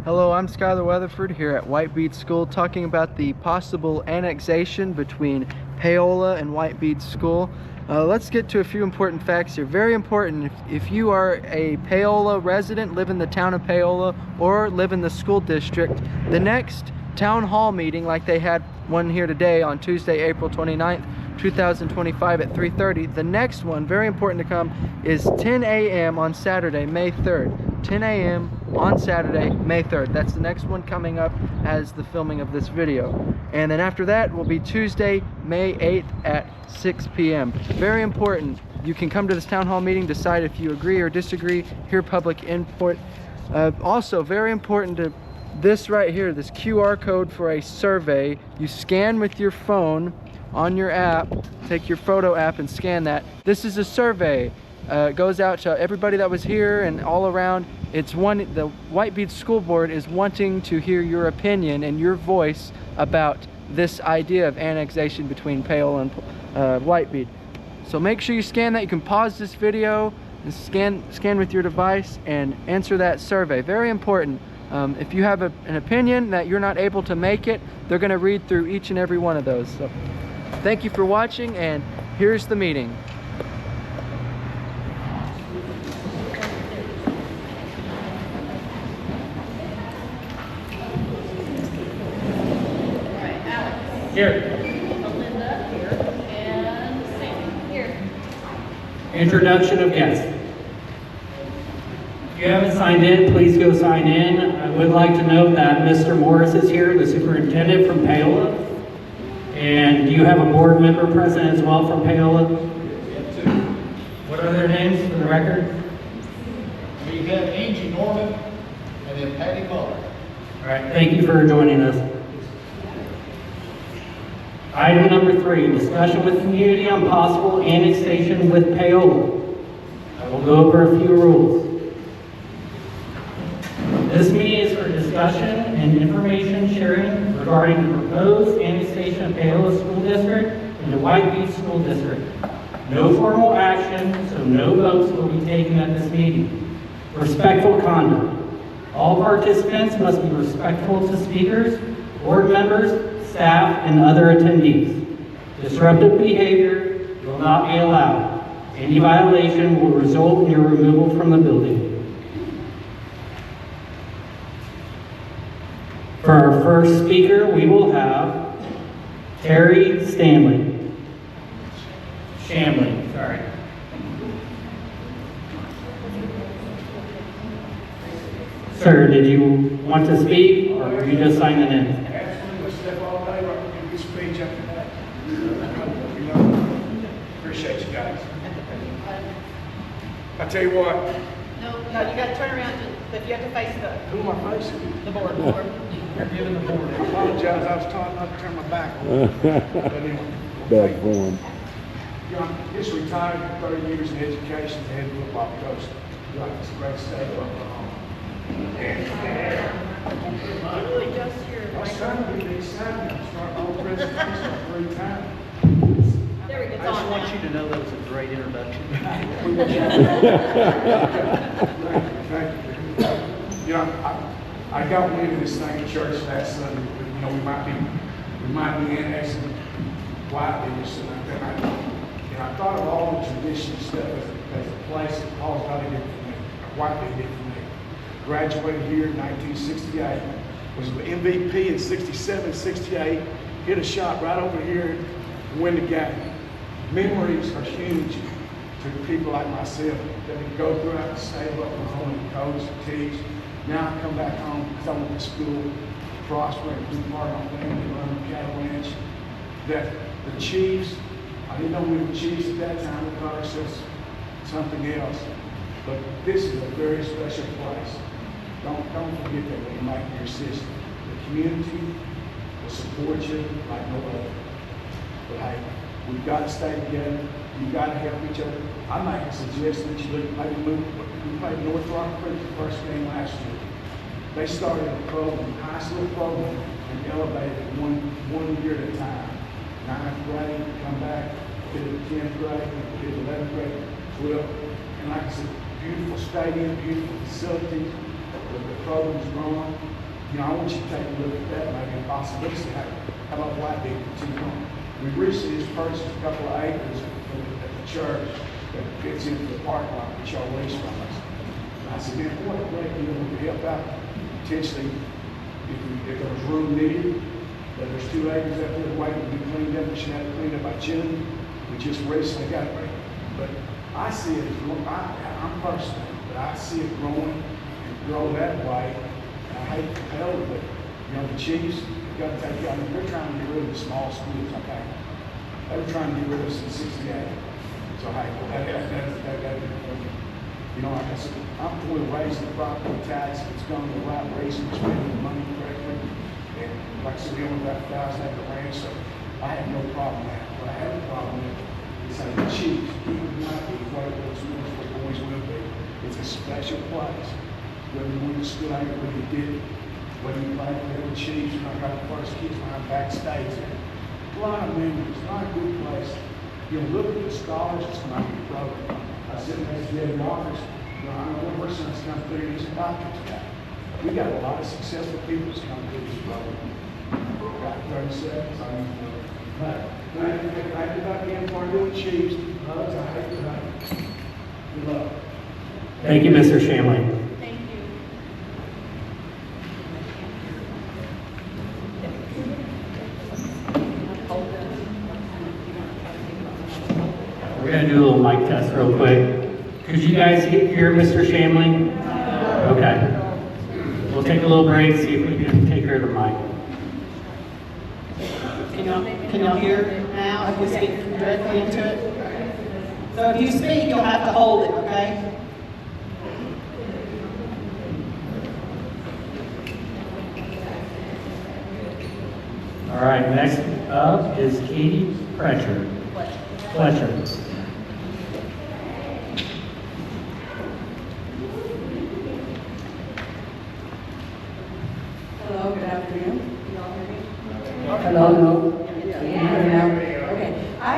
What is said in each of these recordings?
Hello, I'm Skylar Weatherford here at Whitebead School talking about the possible annexation between Paola and Whitebead School. Let's get to a few important facts here. Very important, if you are a Paola resident, live in the town of Paola, or live in the school district, the next town hall meeting, like they had one here today on Tuesday, April 29th, 2025 at 3:30. The next one, very important to come, is 10 a.m. on Saturday, May 3rd. 10 a.m. on Saturday, May 3rd. That's the next one coming up as the filming of this video. And then after that will be Tuesday, May 8th at 6 p.m. Very important. You can come to this town hall meeting, decide if you agree or disagree, hear public input. Also, very important to this right here, this QR code for a survey. You scan with your phone on your app, take your photo app and scan that. This is a survey. It goes out to everybody that was here and all around. The Whitebead School Board is wanting to hear your opinion and your voice about this idea of annexation between Paola and Whitebead. So make sure you scan that. You can pause this video and scan with your device and answer that survey. Very important. If you have an opinion that you're not able to make it, they're going to read through each and every one of those. So thank you for watching, and here's the meeting. Here. Linda here. And Sam here. Introduction of guests. If you haven't signed in, please go sign in. I would like to note that Mr. Morris is here, the superintendent from Paola. And do you have a board member present as well from Paola? What are their names for the record? We have Angie Norman and then Patty Muller. All right, thank you for joining us. Item number 3, discussion with community on possible annexation with Paola. I will go over a few rules. This meeting is for discussion and information sharing regarding the proposed annexation of Paola School District into Whitebead School District. No formal action, so no votes will be taken at this meeting. Respectful conduct. All participants must be respectful to speakers, board members, staff, and other attendees. Disruptive behavior will not be allowed. Any violation will result in your removal from the building. For our first speaker, we will have Terry Shamley, sorry. Sir, did you want to speak, or are you just signing in? Appreciate you guys. I tell you what. No, you gotta turn around, but you have to face Who am I facing? the board. You're giving the board. I apologize. I was trying not to turn my back on. But anyway. Bad form. I'm just retired for 30 years in education as head football coach. Like this great state of Oklahoma. Can you adjust your I'm trying to be excited. I'm starting all the presentation 3 times. There we go. It's I just on want now. you to know that was a great introduction. Thank you. You know, I got into this thing at church last Sunday. You know, we might be annexing Whitebead or something like that. And I thought of all the traditional stuff as a place that Paul's got to get for me. Whitebead did for me. Graduated here in 1968. Was an MVP in 67, 68. Hit a shot right over here and win the game. Memories are huge to people like myself that would go throughout the state of Oklahoma and coach and teach. Now I come back home because I went to school to prosper and be part of my family, run the cattle ranch. That the Chiefs, I didn't know we were Chiefs at that time, we thought ourselves something else. But this is a very special place. Don't forget that when you make your decision. The community will support you like no other. But hey, we've got to stay together. You've got to help each other. I make a suggestion that you look, maybe move. We played North Rock Creek the first game last year. They started a program, high school program, and elevated it one year at a time. 9th grade, come back, did it 10th grade, did 11th grade, 12th. And like I said, beautiful stadium, beautiful facilities. the program's growing. You know, I want you to take a look at that, maybe a possibility. How about Whitebead continue on? We recently just purchased a couple of acres at the church that fits into the parking lot that y'all leased from us. And I said, man, what a great deal we could help out potentially if there was room needed. But there's 2 acres out there waiting to be cleaned up. We should have it cleaned up by June. We just recently got it ready. But I see it as growing. I'm personal, but I see it growing and grow that way. And I hate to tell you, but you know, the Chiefs got to take. I mean, they're trying to get rid of the small schools. Okay, they were trying to get rid of us in '68. So hey, that you know, like I said, I'm for raising the property tax. It's going the right reason, spending the money correctly. And like I said, we own about 1,000 acre ranch, so I have no problem with that. What I have a problem with is how the Chiefs, even not be what it was for boys will be. It's a special place. Whether you went to school, I whether you did it, whether you played for the Chiefs, and I got the first kids when I'm backstage there. A lot of memories, a lot of good place. You know, look at the scholars that's coming out of the program. I sit next to the office, you know, I know one person that's come through, he's a doctor today. We got a lot of successful people that's come through this program. Got 30 seconds, I mean, thank you again for doing Chiefs. I hate to hate. Good luck. Thank you, Mr. Shamley. Thank you. We're going to do a little mic test real quick. Could you guys hear Mr. Shamley? Okay. We'll take a little break, see if we can take care of the mic. Can y'all hear now if we speak directly into it? So if you speak, you'll have to hold it, okay? All right, next up is Katie Fletcher. Fletcher. Hello, good afternoon. Can y'all hear me? Hello? Can you hear me now? Okay. I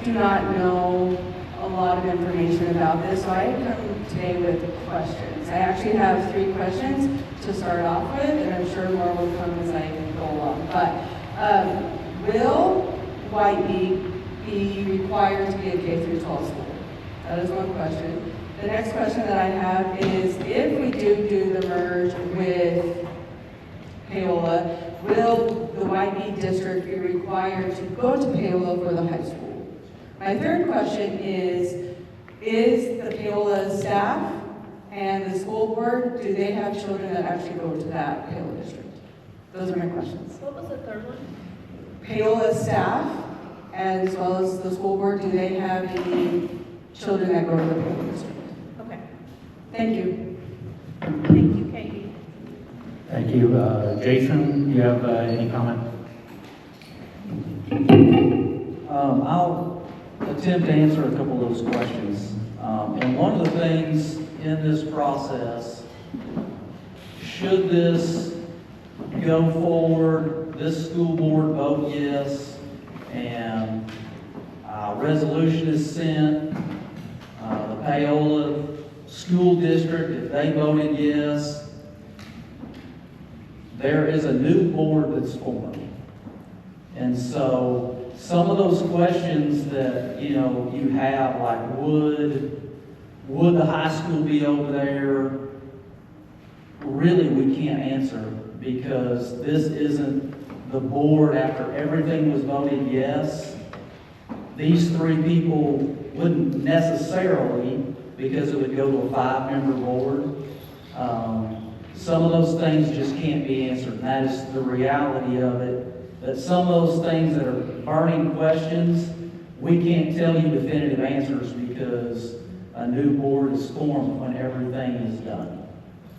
do not know a lot of information about this, so I come today with questions. I actually have 3 questions to start off with, and I'm sure more will come as I go along. But will Whitebead be required to be a K-12 school? That is one question. The next question that I have is, if we do the merge with Paola, will the Whitebead district be required to go to Paola for the high school? My third question is the Paola staff and the school board, do they have children that actually go to that Paola district? Those are my questions. What was the third one? Paola staff, as well as the school board, do they have any children that go to the Paola district? Okay. Thank you. Thank you, Katie. Thank you. Jason, you have any comment? I'll attempt to answer a couple of those questions. And one of the things in this process, should this go forward, this school board vote yes, and a resolution is sent, the Paola school district, if they voted yes, there is a new board that's formed. And so some of those questions that, you know, you have, like would the high school be over there? Really, we can't answer because this isn't the board after everything was voted yes. These 3 people wouldn't necessarily, because it would go to a 5-member board. Some of those things just can't be answered, and that is the reality of it. That some of those things that are burning questions, we can't tell you definitive answers because a new board is formed when everything is done.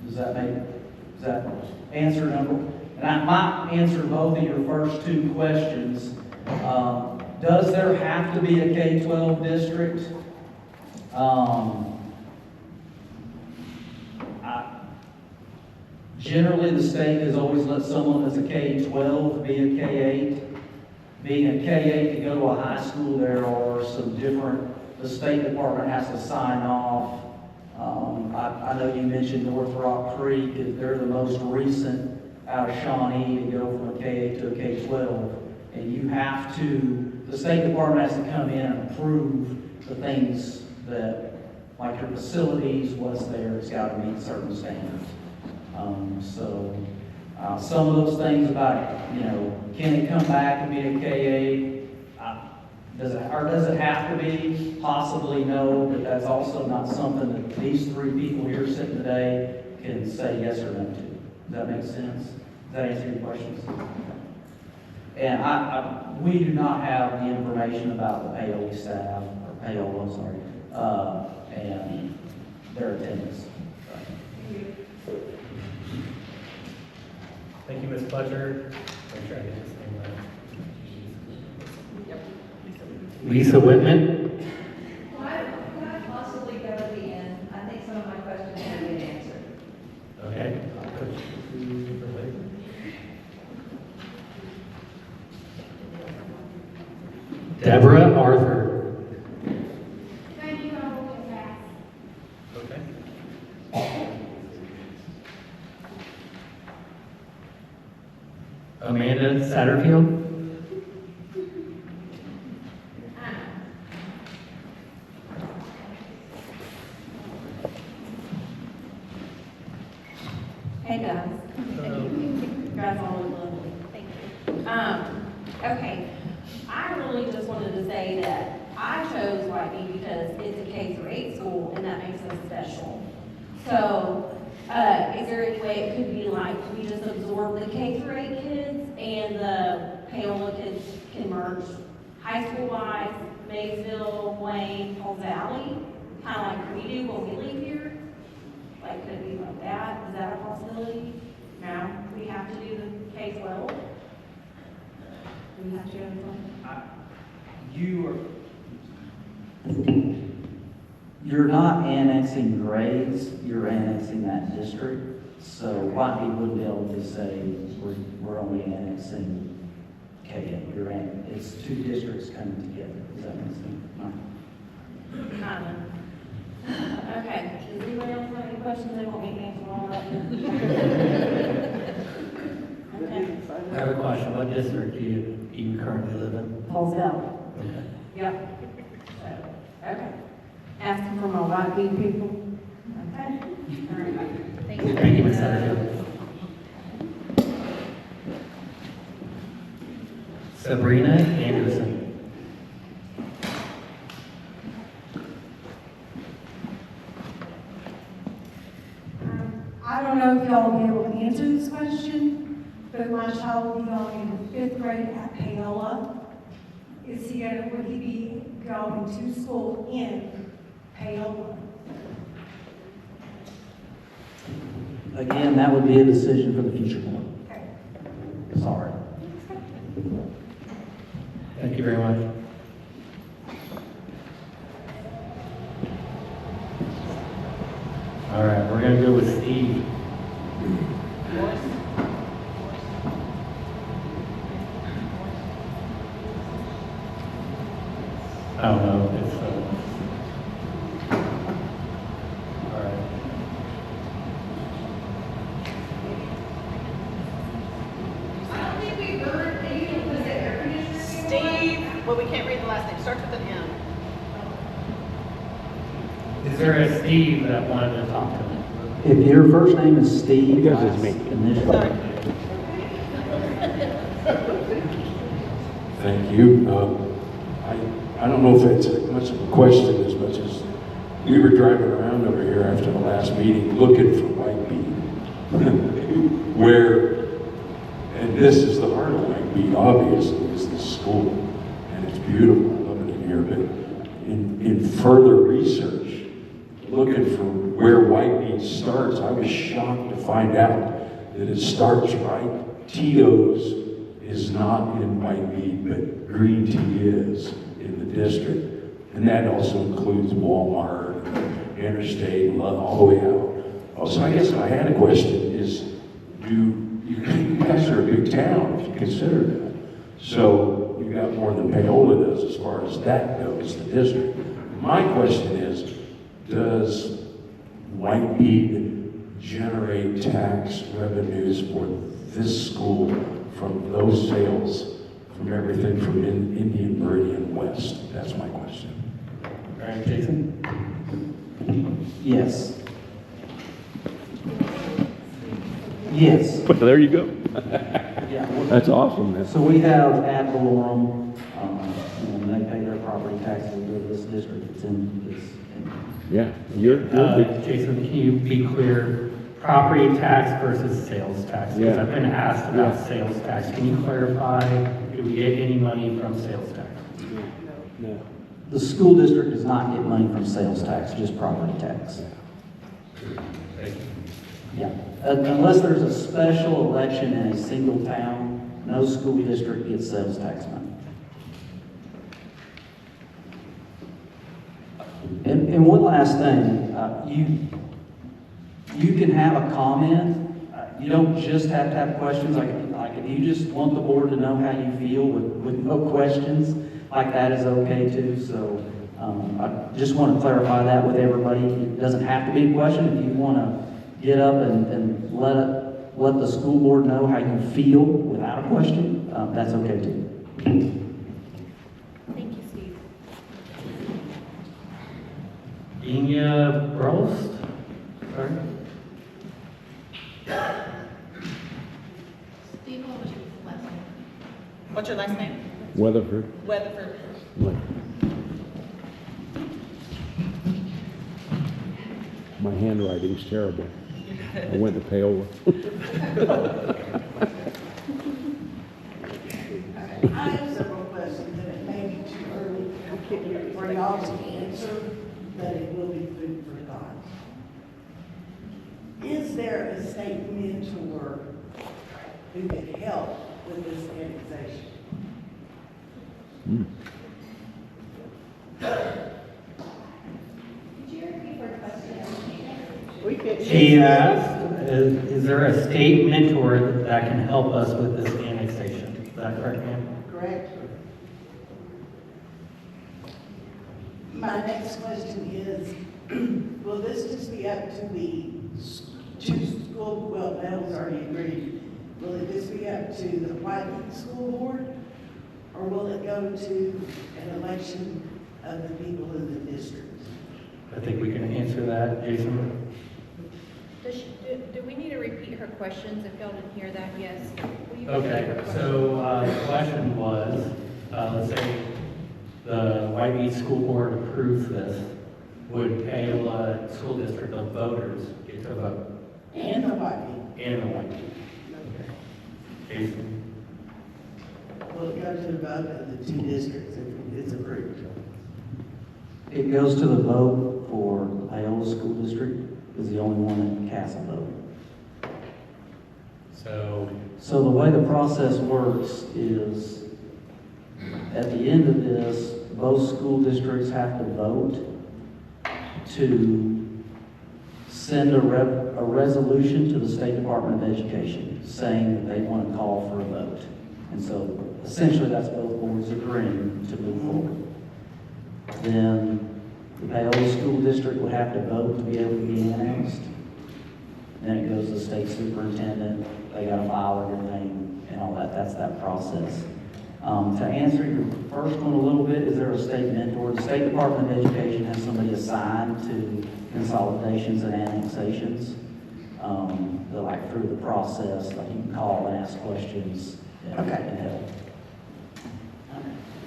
Does that answer number? And I might answer both of your first 2 questions. Does there have to be a K-12 district? Generally, the state has always let someone that's a K-12 be a K-8. Being a K-8 to go to a high school, there are some different, the State Department has to sign off I know you mentioned North Rock Creek, they're the most recent out of Shawnee to go from a K-8 to a K-12. And you have to, the State Department has to come in and approve the things that, like your facilities, what's there, it's got to meet certain standards. Some of those things about, can it come back and be a K-8? Does it have to be? Possibly no, but that's also not something that these three people here sitting today can say yes or no to. Does that make sense? Does that answer your questions? And we do not have the information about the Paoli staff, or Paola, sorry, and their attendance. Thank you, Ms. Fletcher. I'm sure I get his name right. Lisa Whitman. Could I possibly go to the end? I think some of my questions have been answered. Okay. Deborah Arthur. Thank you, I will get back. Okay. Amanda Satterfield. Hey guys. You guys all look lovely. Thank you. Okay, I really just wanted to say that I chose Whitebead because it's a K-8 school and that makes us special. So, is there any way it could be like, we just absorb the K-8 kids and the Paola kids can merge high school wise, Maysville, Wayne, Paul Valley, kind of like we do when we leave here? Like, could it be like that? Is that a possibility? No, we have to do the K-12. We have to do everything. You're not annexing grades, you're annexing that district. So Whitebead wouldn't be able to say, we're only annexing K-8. It's two districts coming together. Does that make sense? No. Kind of. Okay, does anybody else have any questions? They want me to answer all of them. Okay. I have a question. What district do you currently live in? Paul's Valley. Okay. Yep. So, okay. Asking for my Whitebead people. Okay. All right. Thank you. Thank you, Ms. Satterfield. Sabrina Anderson. I don't know if y'all will be able to answer this question, but my child will be going into fifth grade at Paola. Would he be going to school in Paola? Again, that would be a decision for the future board. Okay. Sorry. Thank you very much. All right, we're going to go with Steve. I don't know. It's all right. I don't think we heard anything. Was it air conditioner? Steve, well, we can't read the last name, starts with an M. Is there a Steve that wanted to talk to me? If your first name is Steve, Because it's me. initial. Thank you. I don't know if it's much of a question as much as we were driving around over here after the last meeting looking for Whitebead. And this is the heart of Whitebead, obviously, is the school. And it's beautiful, I love it in here. But in further research, looking for where Whitebead starts, I was shocked to find out that it starts right. Tito's is not in Whitebead, but Green Tea is in the district. And that also includes Walmart, Interstate, all the way out. So I guess I had a question is, you guys are a big town if you consider that. So you got more than Paola does as far as that goes, the district. My question is, does Whitebead generate tax revenues for this school from those sales, from everything from Indian Meridian West? That's my question. All right, Jason? Yes. Yes. Well, there you go. Yeah. That's awesome, man. So we have ad valorem, and they pay their property taxes to this district. It's in this. Yeah, you're big. Jason, can you be clear, property tax versus sales tax? Because Yeah. I've been asked about Yeah. sales tax. Can you clarify, do we get any money from sales tax? No. The school district does not get money from sales tax, just property tax. Thank you. Yeah. Unless there's a special election in a single town, no school district gets sales tax money. And one last thing, you can have a comment. You don't just have to have questions. Like if you just want the board to know how you feel with no questions, like that is okay too. So I just want to clarify that with everybody. It doesn't have to be a question. If you want to get up and let the school board know how you feel without a question, that's okay too. Thank you, Steve. Enya Brost? Sorry? Steve, what was your last name? What's your last name? Weatherford. Weatherford. My handwriting's terrible. I went to Paoli. I have several questions, and it may be too early for y'all to answer, but it will be food for thought. Is there a state mentor who could help with this annexation? She asked, is there a state mentor that can help us with this annexation? Is that correct, ma'am? Correct? My next question is, will this just be up to the two school, well, Mel's already agreed. Will it just be up to the Whitebead School Board? Or will it go to an election of the people in the district? I think we can answer that, Jason. Do we need to repeat her questions if y'all didn't hear that? Yes. Will you repeat Okay, her question? so the question was, let's say the Whitebead School Board approves this, would Paola School District of voters get to vote? And the Whitebead. And the Whitebead. Okay. Jason? Will it go to the vote of the two districts if it's approved? It goes to the vote for the Paola School District, is the only one that casts a vote. So the way the process works is, at the end of this, both school districts have to vote to send a resolution to the State Department of Education saying that they want to call for a vote. And so essentially that's both boards agreeing to move forward. Then the Paoli School District would have to vote to be able to be annexed. Then it goes to the state superintendent, they gotta file everything and all that, that's that process. To answer your first one a little bit, is there a state mentor? The State Department of Education has somebody assigned to consolidations and annexations. They're like through the process, like you can call and ask questions and help.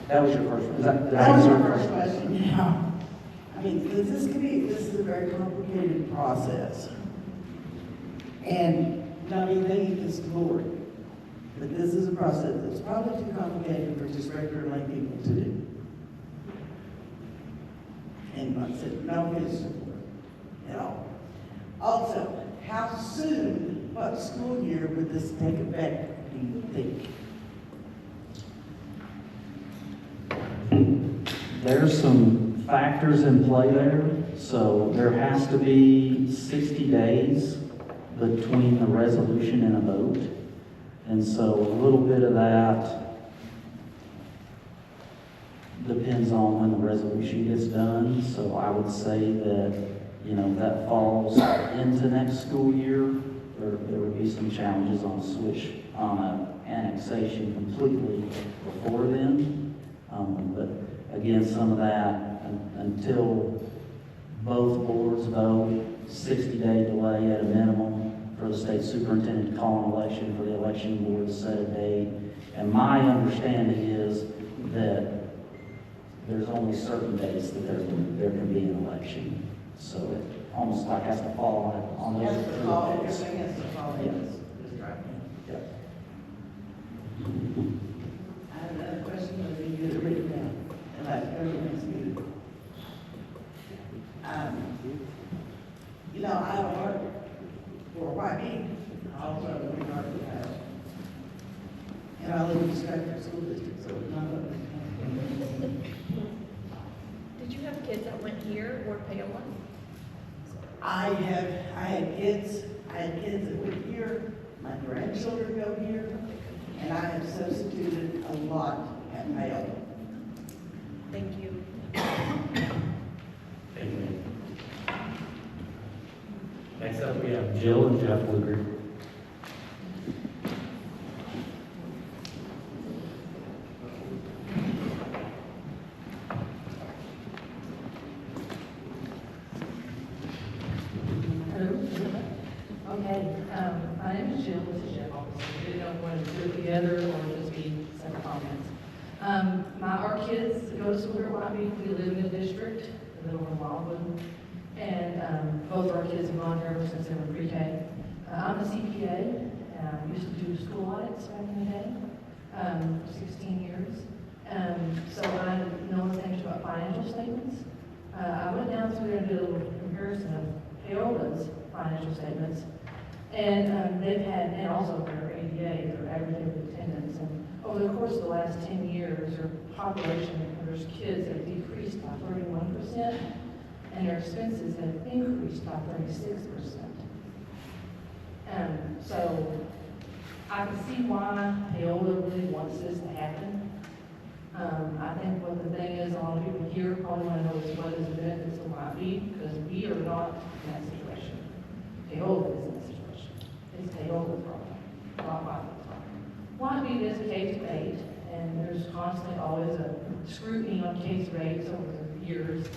That was your first one. That was our first question, yeah. I mean, this is a very complicated process. And not anything against the board, but this is a process that's probably too complicated for just regular lay people to do. And like I said, no against the board at all. Also, how soon, what school year would this take effect, do you think? There's some factors in play there. So there has to be 60 days between the resolution and a vote. And so a little bit of that depends on when the resolution gets done. So I would say that that falls into next school year, there would be some challenges on switch, on a annexation completely before then. But again, some of that, until both boards vote, 60-day delay at a minimum for the state superintendent to call an election, for the election board to set a date. And my understanding is that there's only certain dates that there can be an election. So it almost like has to fall on those Has to fall, dates. everything has to fall in Yes. this right. Yeah. I have another question, but you need to read it down, and let everyone's muted. I work for Whitebead, also in regard to that. And I live in the Stratford School District, so none of them. Did you have kids that went here or Paoli? I had kids that went here, my grandchildren go here, and I have substituted a lot at Paoli. Thank you. Thank you. Next up, we have Jill and Jeff Luger. Okay, my name is Jill, this is Jeff, obviously. We didn't know if we wanted to do it together or just be separate comments. Our kids go to school here at Whitebead. We live in the district, we live in Wildwood. And both of our kids have gone here ever since they were pre-K. I'm a CPA, and I used to do school audits back in the day, 16 years. So I know things about financial statements. I went down through there and did a little comparison of Paola's financial statements. And they've had, and also their ADA, their average daily attendance. And over the course of the last 10 years, their population, their kids have decreased by 31%, and their expenses have increased by 36%. So I can see why Paola really wants this to happen. I think what the thing is, a lot of people here probably want to know is what is the benefits of Whitebead, because we are not in that situation. Paola is in that situation. It's Paola's problem, not Whitebead's problem. Whitebead is K-8, and there's constantly always a scrutiny on case rates over the years.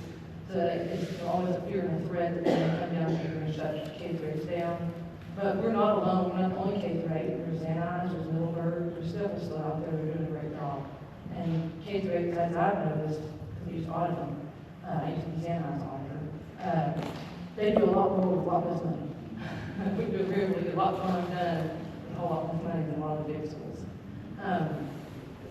So it's always a fear and a threat that they're going to come down here and shut case rates down. But we're not alone. We're not the only case rate. There's Anni's, there's Middleburg, there's still out there. They're doing a great job. And case rates, as I've noticed, because I used to audit them, I used to be Anni's auditor, they do a lot more with a lot less money. We do really a lot more done with a whole lot less money than a lot of the big schools.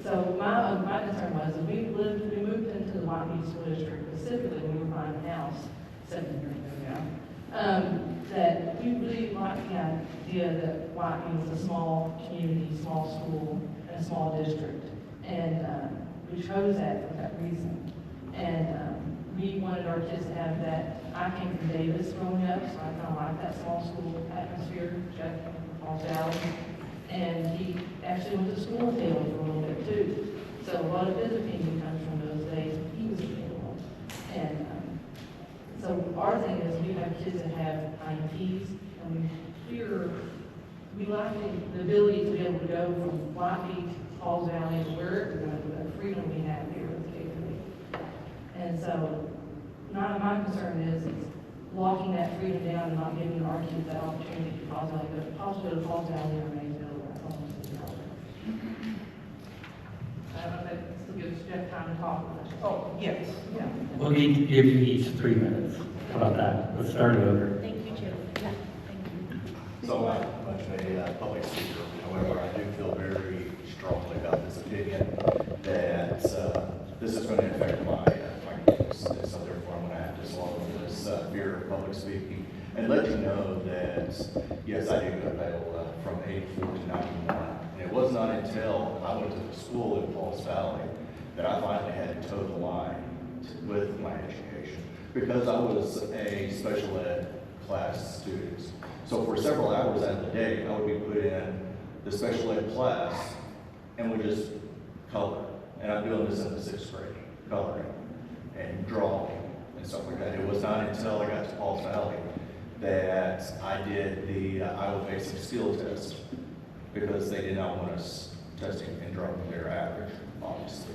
So my concern was, we moved into the Whitebead School District specifically when we were buying a house 7 years ago, that we really liked the idea that Whitebead was a small community, small school, and a small district. And we chose that for that reason. And we wanted our kids to have that. I came from Davis growing up, so I kind of like that small school atmosphere. Jeff came from Falls Valley. And he actually went to school in Taylor for a little bit too. So a lot of his opinion comes from those days when he was in Taylor. And so our thing is we have kids that have IEPs, and we like the ability to be able to go from Whitebead to Falls Valley, wherever we're going, the freedom we have here with K-3. And so my concern is locking that freedom down and not giving our kids that opportunity to possibly go to Falls Valley or Maysville. I don't know if that still gives Jeff time to talk. Oh, yes. Yeah. We'll give you each 3 minutes. How about that? Let's start over. Thank you, Jill. Yeah, thank you. So I'm not much a public speaker, however, I do feel very strongly about this opinion that this is going to affect my kids. And so therefore I'm going to have to swallow this fear of public speaking and let you know that, yes, I did go to Paoli from 84 to 91. And it was not until I went to the school in Falls Valley that I finally had to toe the line with my education, because I was a special ed class student. So for several hours out of the day, I would be put in the special ed class and would just color. And I'm doing this in the 6th grade, coloring and drawing and stuff like that. It was not until I got to Pauls Valley that I did the Iowa Basic Skill Test, because they did not want us testing and dropping their average, obviously.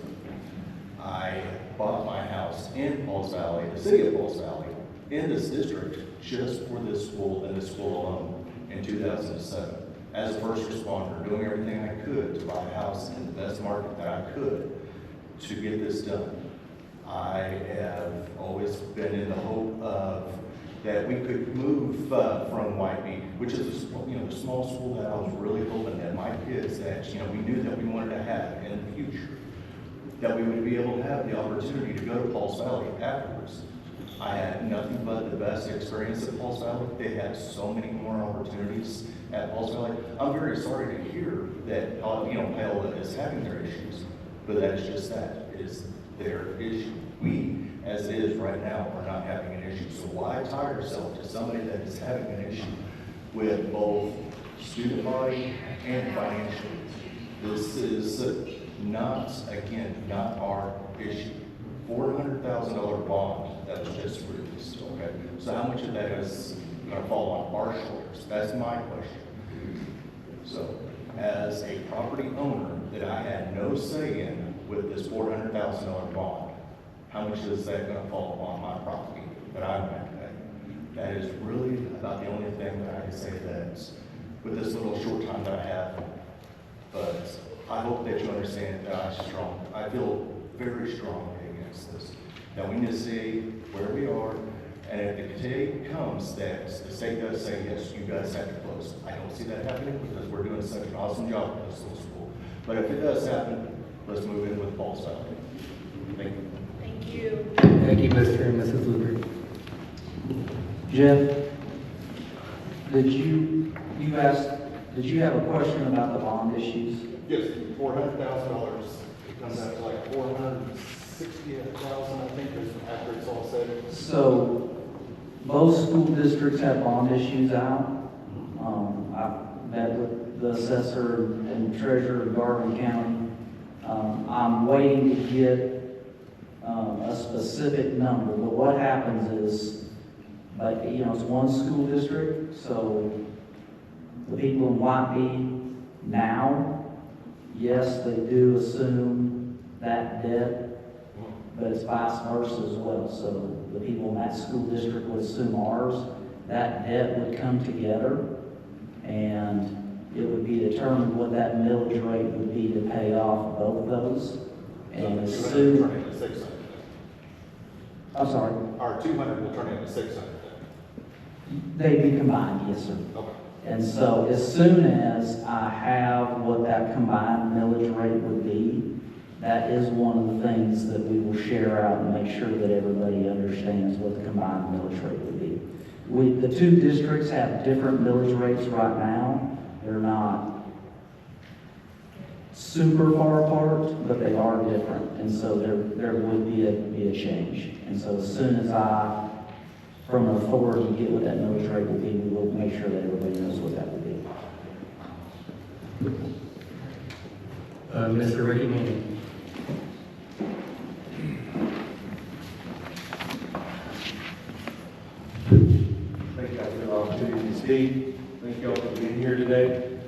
I bought my house in Pauls Valley, the city of Pauls Valley, in this district, just for this school and this school alone in 2007. As a first responder, doing everything I could to buy a house in the best market that I could to get this done. I have always been in the hope of that we could move from Whitebead, which is the small school that I was really hoping that my kids that we knew that we wanted to have in the future, that we would be able to have the opportunity to go to Pauls Valley afterwards. I had nothing but the best experience at Pauls Valley. They had so many more opportunities at Pauls Valley. I'm very sorry to hear that Paola is having their issues, but that is just that. It is their issue. We, as it is right now, are not having an issue. So why tie yourself to somebody that is having an issue with both student body and financially? This is not our issue. $400,000 bond that was just released, okay? So how much of that is gonna fall on our shoulders? That's my question. So, as a property owner that I had no say in with this $400,000 bond, how much is that gonna fall upon my property that I'm gonna pay? That is really about the only thing that I can say that with this little short time that I have. But I hope that you understand that I feel very strongly against this. That we need to see where we are, and if the day comes that the state does say, yes, you guys have to close. I don't see that happening because we're doing such an awesome job at this little school. But if it does happen, let's move in with Pauls Valley. Thank you. Thank you. Thank you, Mr. and Mrs. Luber. Jeff, did you have a question about the bond issues? Yes, $400,000. It comes out to like $468,000, I think, after it's all said. So, both school districts have bond issues out. I met with the assessor and treasurer of Garvin County. I'm waiting to get a specific number, but what happens is, it's one school district, so the people in Whitebead now, yes, they do assume that debt, but it's vice versa as well. So the people in that school district would assume ours. That debt would come together, and it would be determined what that millage rate would be to pay off both of those. And as soon, Turn into 600. I'm sorry, Our 200 will turn into 600. they'd be combined, yes, sir. Okay. And so as soon as I have what that combined millage rate would be, that is one of the things that we will share out and make sure that everybody understands what the combined millage rate would be. The two districts have different millage rates right now. They're not super far apart, but they are different. And so there would be a change. And so as soon as I, from an authority, get what that millage rate will be, we will make sure that everybody knows what that will be. Mr. Ricky Manning. Thank you all for the opportunity to speak. Thank you all for being here today.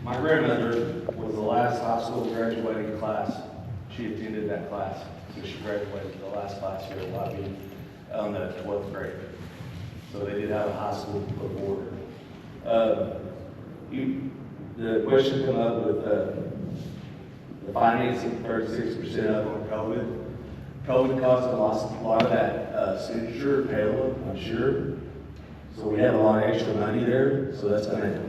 My grandmother was the last high school graduating class. She attended that class, so she graduated the last class here at Whitebead on the 12th grade. So they did have a high school before her. The question come up with the financing 36% up on COVID. COVID caused a lot of that signature Paola, I'm sure. So we have a lot of extra money there, so that's going to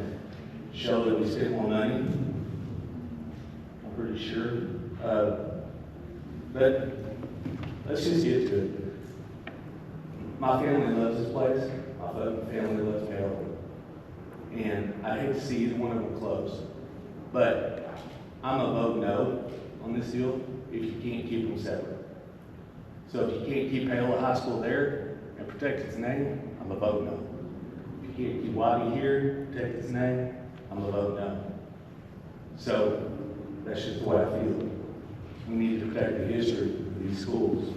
show that we spent more money. I'm pretty sure. But let's just get to it. My family loves this place. My family loves Paola. And I hate to see either one of them close. But I'm a vote no on this deal if you can't keep them separate. So if you can't keep Paola High School there and protect its name, I'm a vote no. If you can't keep Whitebead here, protect its name, I'm a vote no. So that's just the way I feel. we need to protect the history of these schools.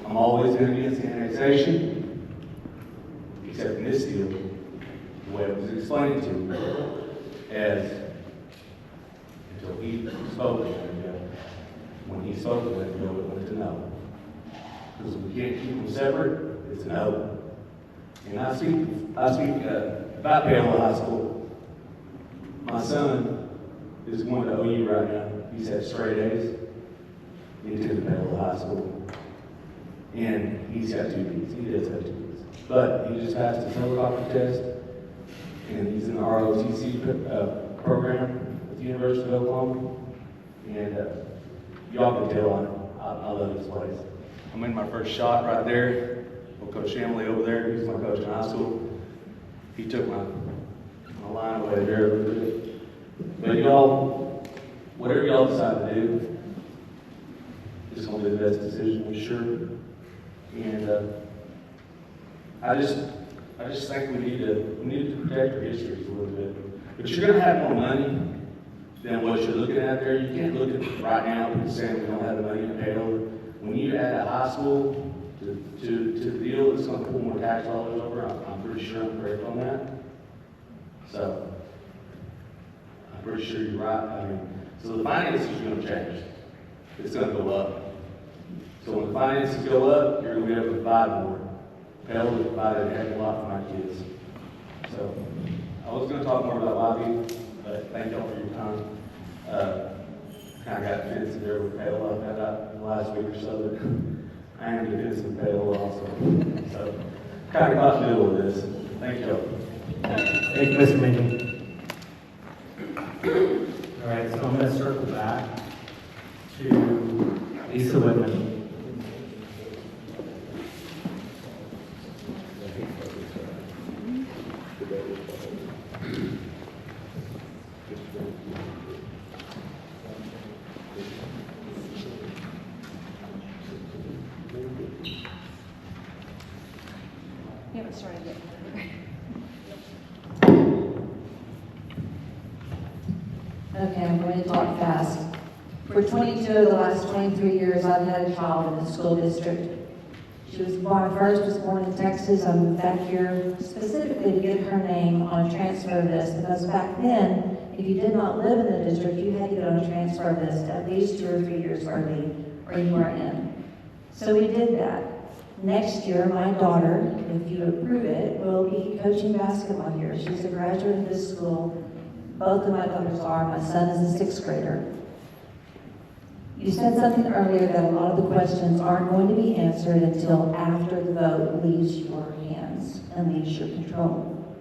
I'm always going to be against annexation, except in this deal, the way it was explained to me, as until he spoke to it. When he spoke to it, it went to no. Because we can't keep them separate, it's a no. And I speak about Paoli High School. My son is going to OU right now. He's had straight A's into the Paoli High School. And he's got 2 B's. He does have 2 B's. But he just passed his helicopter test, and he's in the ROTC program at the University of Oklahoma. And y'all can tell I love this place. I'm in my first shot right there. Well, Coach Shamley over there, he's my coach in high school. He took my line away there a little bit. But y'all, whatever y'all decide to do, it's going to be the best decision, for sure. And I just think we need to protect our histories a little bit. But you're going to have more money than what you're looking at there. You can't look at right now and saying we don't have the money to pay over. When you add a high school to the deal, it's going to pull more tax dollars over. I'm pretty sure I'm correct on that. So I'm pretty sure you're right. I mean, so the finances are going to change. It's going to go up. So when the finances go up, you're going to be able to provide more. Paoli provided a heck of a lot for my kids. So I was going to talk more about Whitebead, but thank y'all for your time. Kind of got defensive there with Paoli. I found out in the last week or so that I am defensive with Paoli also. So kind of got to deal with this. Thank y'all. Thank you, Mr. Minnie. All right, so I'm going to circle back to Lisa Whitman. You haven't started yet. Okay, I'm going to talk fast. For 22 of the last 23 years, I've had a child in the school district. My first was born in Texas. I moved back here specifically to get her name on a transfer list, because back then, if you did not live in the district, you had to get on a transfer list at least 2 or 3 years early, or you weren't in. So we did that. Next year, my daughter, if you approve it, will be coaching basketball here. She's a graduate of this school. Both of my daughters are. My son is a 6th grader. You said something earlier that a lot of the questions aren't going to be answered until after the vote leaves your hands and leaves your control.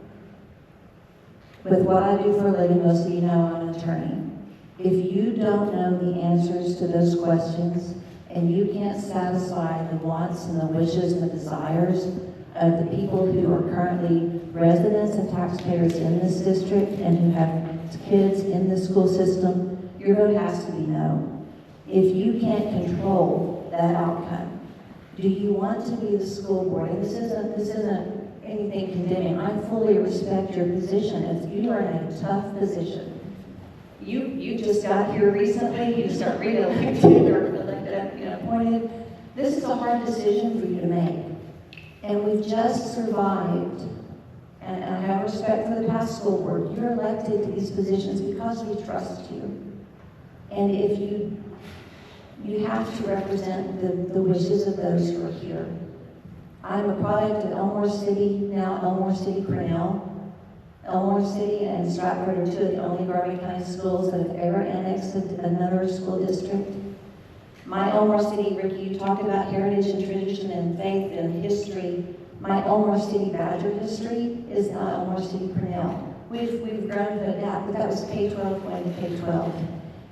With what I do for a living, most of you know I'm an attorney. If you don't know the answers to those questions, and you can't satisfy the wants and the wishes and the desires of the people who are currently residents and taxpayers in this district and who have kids in the school system, your vote has to be no. If you can't control that outcome, do you want to be the school board? And this isn't anything condemning. I fully respect your position, as you are in a tough position. You just got here recently, you start re-elected or appointed. This is a hard decision for you to make. And we've just survived, and I have respect for the past school board. You're elected to these positions because we trust you. And if you have to represent the wishes of those who are here. I'm a product of Elmore City, now Elmore City Cornell. Elmore City and Stratford are 2 of the only Garvey County schools that have ever annexed another school district. My Elmore City, Ricky, you talked about heritage and tradition and faith and history. My Elmore City Badger history is now Elmore City Cornell. We've grown to adapt, but that was K-12 going to K-12.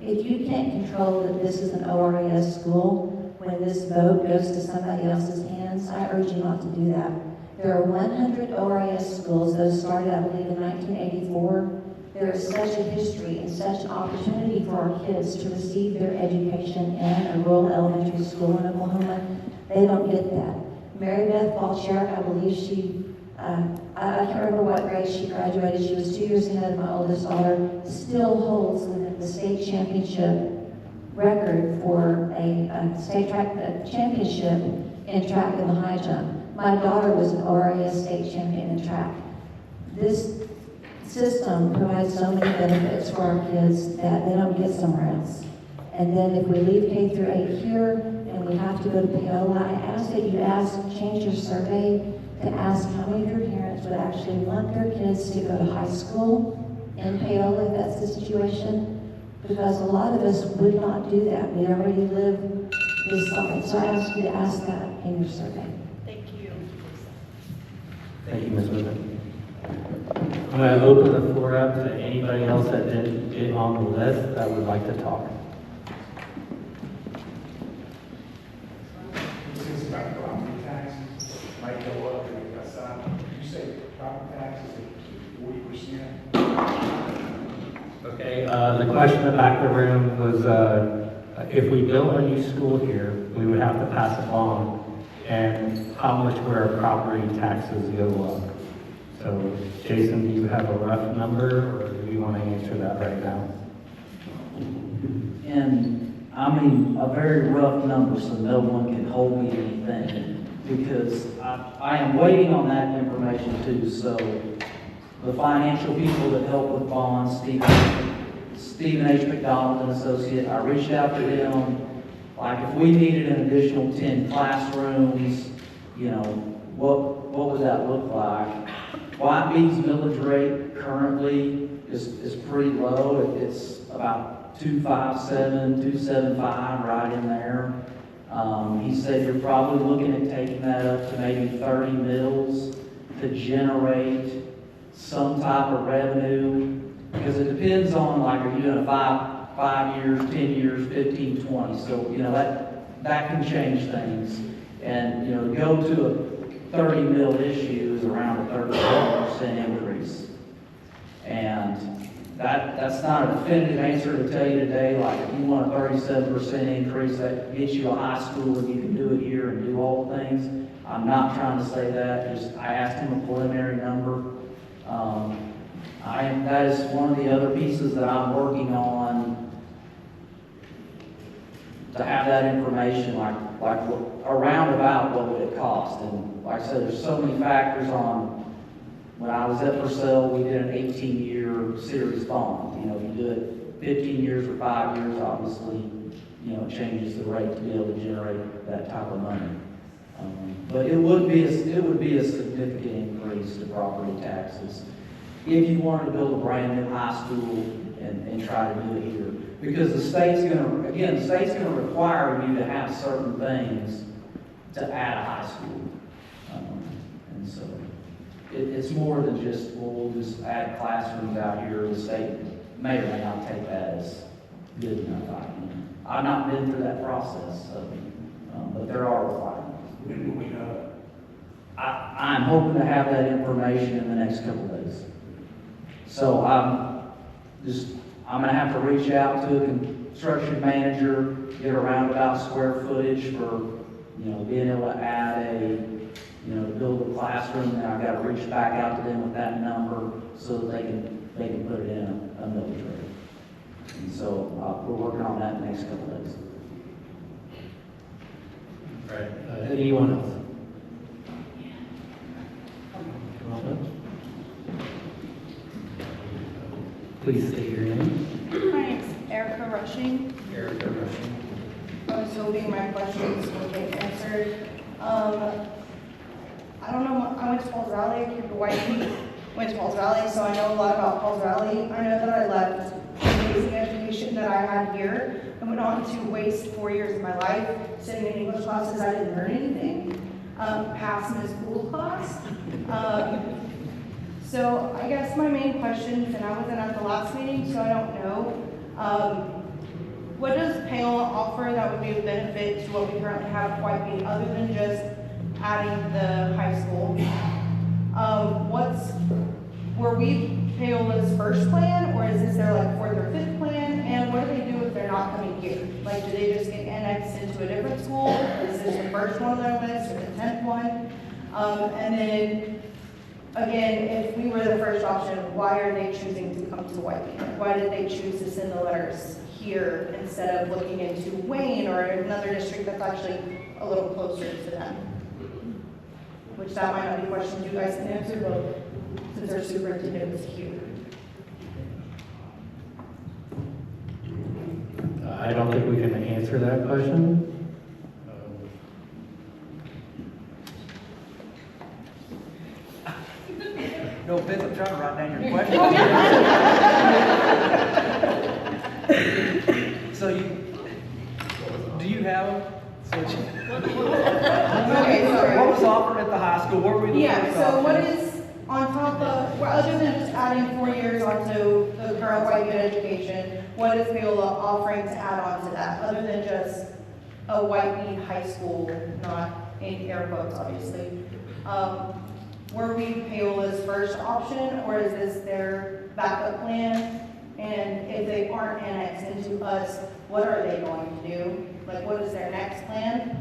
If you can't control that this is an ORAS school, when this vote goes to somebody else's hands, I urge you not to do that. There are 100 ORAS schools. Those started, I believe, in 1984. There is such a history and such an opportunity for our kids to receive their education in a rural elementary school in Oklahoma. They don't get that. Mary Beth Balsherk, I believe I can't remember what grade she graduated. She was 2 years ahead of my oldest daughter. Still holds the state championship record for a state track championship in track and the high jump. My daughter was an RAS state champion in track. This system provides so many benefits for our kids that they don't get somewhere else. And then if we leave K through 8 here and we have to go to Paola, I ask that you change your survey to ask how many of your parents would actually want their kids to go to high school in Paola if that's the situation. Because a lot of us would not do that. We already live this side. So I ask you to ask that in your survey. Thank you. Thank you, Ms. Whitman. I'm going to open the floor up to anybody else that didn't get on the list that would like to talk. This is about property taxes, might go up, and that's, you say property taxes at 40%? Okay, the question in the back of the room was, if we built a new school here, we would have to pass a bond, and how much would our property taxes go up? So, Jason, do you have a rough number, or do you want to answer that right now? And I mean, a very rough number, so no one can hold me to anything, because I am waiting on that information too. So the financial people that help with bonds, Stephen H. McDonald and Associate, I reached out to them. Like, if we needed an additional 10 classrooms, you know, what would that look like? Whitebead's millage rate currently is pretty low. It's about 257, 275, right in there. He said you're probably looking at taking that up to maybe 30 mils to generate some type of revenue, because it depends on, like, are you doing a 5 years, 10 years, 15, 20? So, you know, that can change things. And, you know, to go to a 30 mil issue is around a 37% increase. And that's not a definitive answer to tell you today. Like, if you want a 37% increase, that gets you a high school and you can do it here and do all the things. I'm not trying to say that. Just, I asked him a preliminary number. That is one of the other pieces that I'm working on, to have that information, like around about what would it cost. And like I said, there's so many factors on. When I was at Purcell, we did an 18-year series bond. You know, if you do it 15 years or 5 years, obviously, you know, it changes the rate to be able to generate that type of money. But it would be a significant increase to property taxes if you wanted to build a brand new high school and try to do it here. Because the state's going to require you to have certain things to add a high school. And so it's more than just, well, we'll just add classrooms out here. The state may or may not take that as good enough. I've not been through that process, so, but there are requirements. When do we know? I'm hoping to have that information in the next couple of days. So I'm going to have to reach out to a construction manager, get a roundabout square footage for, you know, being able to add to build a classroom. And I've got to reach back out to them with that number so that they can put it in a millage rate. And so we're working on that in the next couple of days. All right. Anyone else? Come on up. Please state your name. My name's Erica Rushing. Erica Rushing. I was hoping my questions would get answered. I don't know, I went to Pauls Valley, I came to Whitebead, went to Pauls Valley, so I know a lot about Pauls Valley. I know that I left the amazing education that I had here and went on to waste 4 years of my life sitting in English classes. I didn't learn anything past Ms. Pool's class. So I guess my main questions, and I wasn't at the last meeting, so I don't know. What does Paola offer that would be a benefit to what we currently have at Whitebead, other than just adding the high school? Were we Paola's first plan, or is this their like fourth or fifth plan? And what do they do if they're not coming here? Like, do they just get annexed into a different school? Is this the first one on their list or the 10th one? And then again, if we were the first option, why are they choosing to come to Whitebead? Why did they choose to send the letters here instead of looking into Wayne or another district that's actually a little closer to them? Which that might not be questions you guys can answer, but since our superintendent was here. I don't think we can answer that question. No offense, I'm trying to write down your question. So do you have them? Okay, sorry. What was offered at the high school? What were we Yeah, first so option? what is on top of, well, other than just adding 4 years onto the current Whitebead education, what is Paola offering to add on to that, other than just a Whitebead high school, not in air quotes, obviously? Were we Paola's first option, or is this their backup plan? And if they aren't annexed into us, what are they going to do? Like, what is their next plan?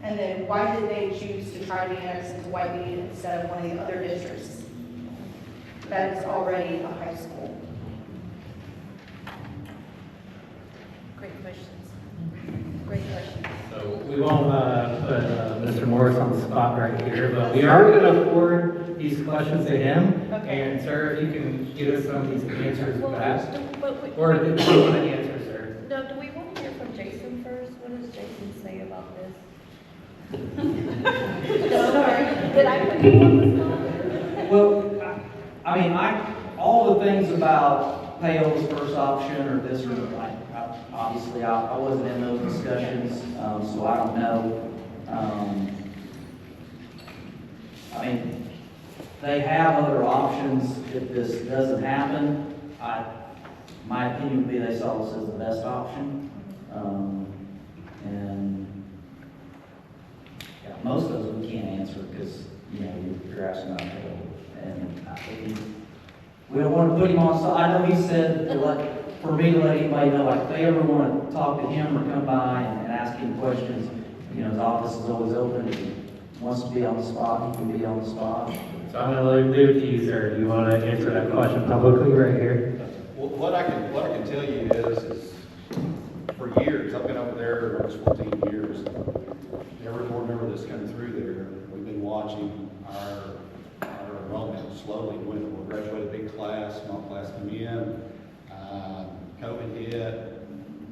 And then why did they choose to try to be annexed into Whitebead instead of one of the other districts that is already a high school? Great questions. Great questions. So we won't put Mr. Morris on the spot right here, but we are going to forward these questions to him. Okay. And sir, if you can give us some of these answers back. But Or do you want to answer, sir? no, do we want to hear from Jason first? What does Jason say about this? Sorry, did I put you on the spot? Well, I mean, all the things about Paola's first option or this or like, obviously, I wasn't in those discussions, so I don't know. I mean, they have other options if this doesn't happen. My opinion would be they saw this as the best option. And yeah, most of those we can't answer because, you know, you're asking about Paola. And I think we don't want to put him on, so I know he said, for me to let anybody know, like, if they ever want to talk to him or come by and ask him questions, you know, his office is always open. If he wants to be on the spot, he can be on the spot. So I'm going to leave it to you, sir. Do you want to answer that question publicly right here? Well, what I can tell you is for years, I've been over there almost 14 years. Every board member that's come through there, we've been watching our enrollment slowly. When we graduated a big class, small class come in, COVID hit,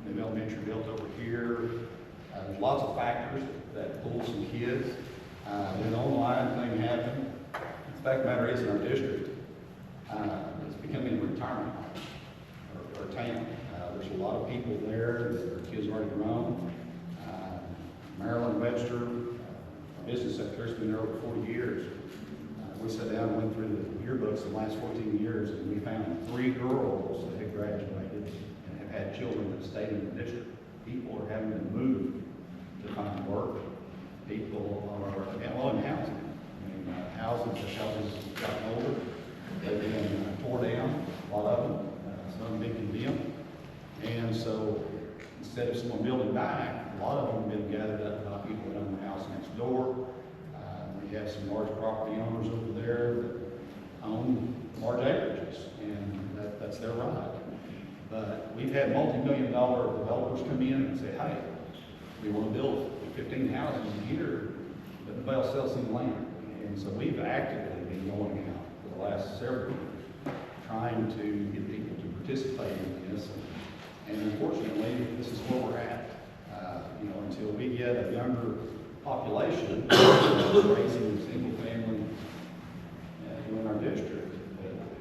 the elementary built over here. There's lots of factors that pull some kids. Then the online thing happened. The fact of the matter is, in our district, it's becoming a retirement or town. There's a lot of people there, their kids are already grown. Marilyn Webster, our business secretary, has been there over 40 years. We sat down and went through the yearbooks the last 14 years, and we found 3 girls that had graduated and have had children that stayed in the district. People are having to move to find work. People are in housing. I mean, houses have gotten older. They've been tore down, a lot of them. Some of them been condemned. And so instead of someone building back, a lot of them have been gathered up by people that own the house next door. We have some large property owners over there that own large acreages, and that's their right. But we've had multi-million-dollar developers come in and say, hey, we want to build 15 houses here, but nobody else sells any land. And so we've actively been going out for the last several years, trying to get people to participate in this. And unfortunately, this is where we're at. Until we get a younger population raising single family in our district.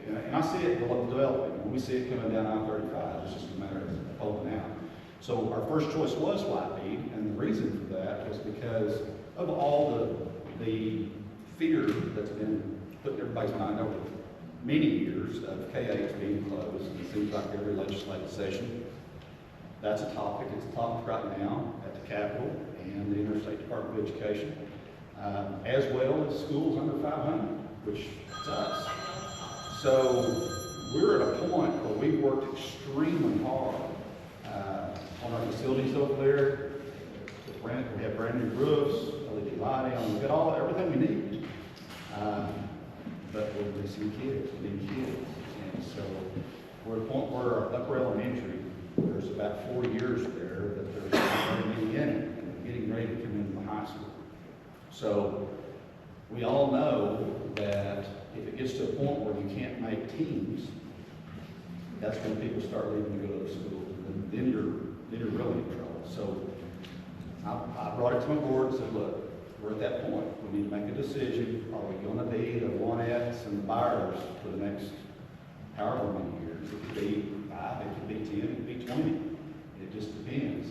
And I see it developing. When we see it coming down I-35, it's just a matter of holding out. So our first choice was Whitebead, and the reason for that was because of all the fear that's been put in everybody's mind over many years of K-8s being closed. It seems like every legislative session, that's a topic. It's a topic right now at the Capitol and the Interstate Department of Education, as well as schools under 500, which is us. So we're at a point where we've worked extremely hard on our facilities over there. We have brand new roofs. LED lighting, we've got everything we need. But we're missing kids, we need kids. And so we're at a point where our upper elementary, there's about 4 years there that there's not very many in it, and we're getting ready to come into the high school. So we all know that if it gets to a point where you can't make teams, that's when people start leaving to go to the school. And then you're really in trouble. So I brought it to my board and said, look, we're at that point. We need to make a decision. Are we going to be the one-ets and the buyers for the next however many years? It could be 5, it could be 10, it could be 20. It just depends.